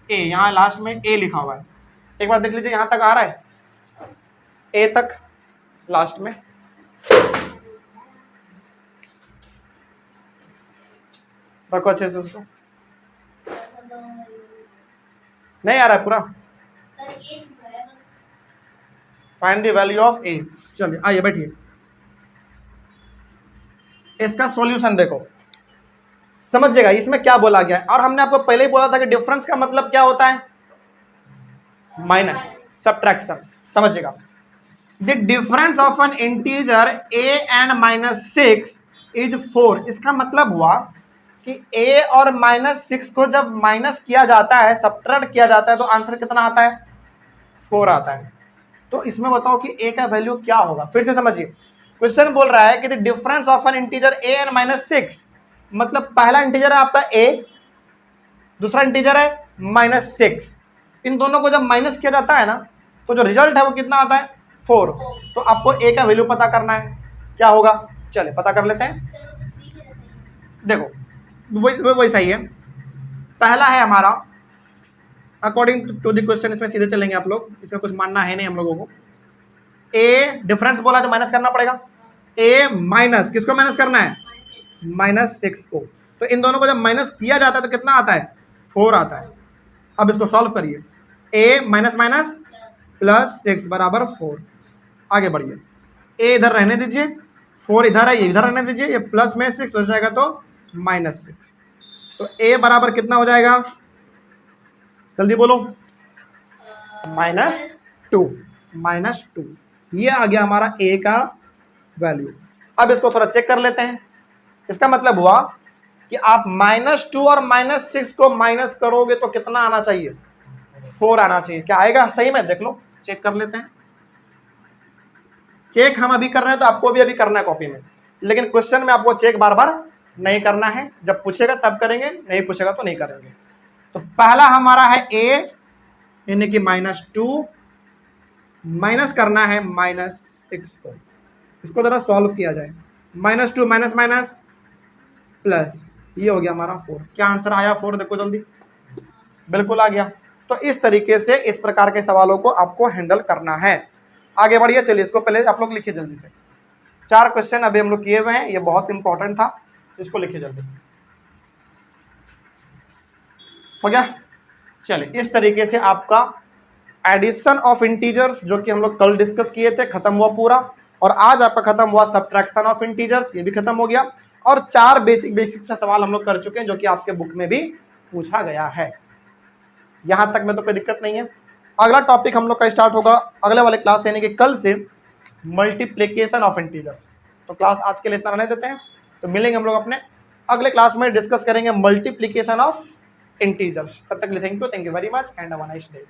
a, यहां लास्ट में a लिखा हुआ है, एक बार देख लीजिए यहां तक आ रहा है a तक लास्ट में, रखो अच्छे से उसको, नहीं आ रहा है पूरा। Find the value of a। चलिए आइए बैठिए, इसका सॉल्यूशन देखो, समझिएगा इसमें क्या बोला गया है। और हमने आपको पहले ही बोला था कि डिफरेंस का मतलब क्या होता है माइनस, सब्ट्रैक्शन, समझिएगा। The difference of N integer a and -6 is 4। इसका मतलब हुआ कि a और -6 को जब माइनस किया जाता है, सब्ट्रैक्ट किया जाता है, तो आंसर कितना आता है 4 आता है। तो इसमें बताओ कि a का वैल्यू क्या होगा। फिर से समझिए, क्वेश्चन बोल रहा है कि the difference of N integer a and -6, मतलब पहला इंटीजर है आपका a, दूसरा इंटीजर है -6, इन दोनों को जब माइनस किया जाता है ना, तो जो रिजल्ट है वो कितना आता है 4। तो आपको a का वैल्यू पता करना है, क्या होगा, चलिए पता कर लेते हैं। देखो वही सही है, पहला है हमारा अकॉर्डिंग टू द क्वेश्चन इसमें सीधे चलेंगे आप लोग, इसमें कुछ मानना है नहीं हम लोगों को। ए डिफरेंस बोला तो माइनस करना पड़ेगा, ए माइनस किसको माइनस करना है, -6 को। तो इन दोनों को जब माइनस किया जाता है तो कितना आता है, 4 आता है। अब इसको सॉल्व करिए, ए माइनस माइनस प्लस 6 बराबर 4। आगे बढ़िए, ए इधर रहने दीजिए, 4 इधर है, ये इधर रहने दीजिए, ये प्लस में 6 तो हो जाएगा तो -6। तो ए बराबर कितना हो जाएगा, जल्दी बोलो, -2 ये आ गया हमारा ए का वैल्यू। अब इसको थोड़ा चेक कर लेते हैं। इसका मतलब हुआ कि आप -2 और -6 को माइनस करोगे तो कितना आना चाहिए, 4 आना चाहिए। क्या आएगा सही में, देख लो, चेक कर लेते हैं। चेक हम अभी कर रहे हैं तो आपको भी अभी करना है कॉपी में, लेकिन क्वेश्चन में आपको चेक बार बार नहीं करना है, जब पूछेगा तब करेंगे, नहीं पूछेगा तो नहीं करेंगे। तो पहला हमारा है ए यानी कि -2 माइनस करना है -6 को। इसको जरा सॉल्व किया जाए, -2 माइनस माइनस प्लस, ये हो गया हमारा 4। क्या आंसर आया 4, देखो जल्दी, बिल्कुल आ गया। तो इस तरीके से इस प्रकार के सवालों को आपको हैंडल करना है। आगे बढ़िए, चलिए इसको पहले आप लोग लिखिए जल्दी से। 4 क्वेश्चन अभी हम लोग किए हुए हैं, ये बहुत इंपॉर्टेंट था, इसको लिखिए जल्दी। हो गया, चलिए इस तरीके से आपका एडिशन ऑफ इंटीजर्स जो कि हम लोग कल डिस्कस किए थे खत्म हुआ पूरा, और आज आपका खत्म हुआ सब्ट्रैक्शन ऑफ इंटीजर्स, ये भी खत्म हो गया। और 4 बेसिक से सवाल हम लोग कर चुके हैं जो कि आपके बुक में भी पूछा गया है। यहां तक में तो कोई दिक्कत नहीं है। अगला टॉपिक हम लोग का स्टार्ट होगा अगले वाले क्लास यानी कि कल से, मल्टीप्लिकेशन ऑफ इंटीजर्स। तो क्लास आज के लिए इतना रहने देते हैं, तो मिलेंगे हम लोग अपने अगले क्लास में, डिस्कस करेंगे मल्टीप्लिकेशन ऑफ इंटीजर्स। तब तक के लिए thank you very much and have a nice day.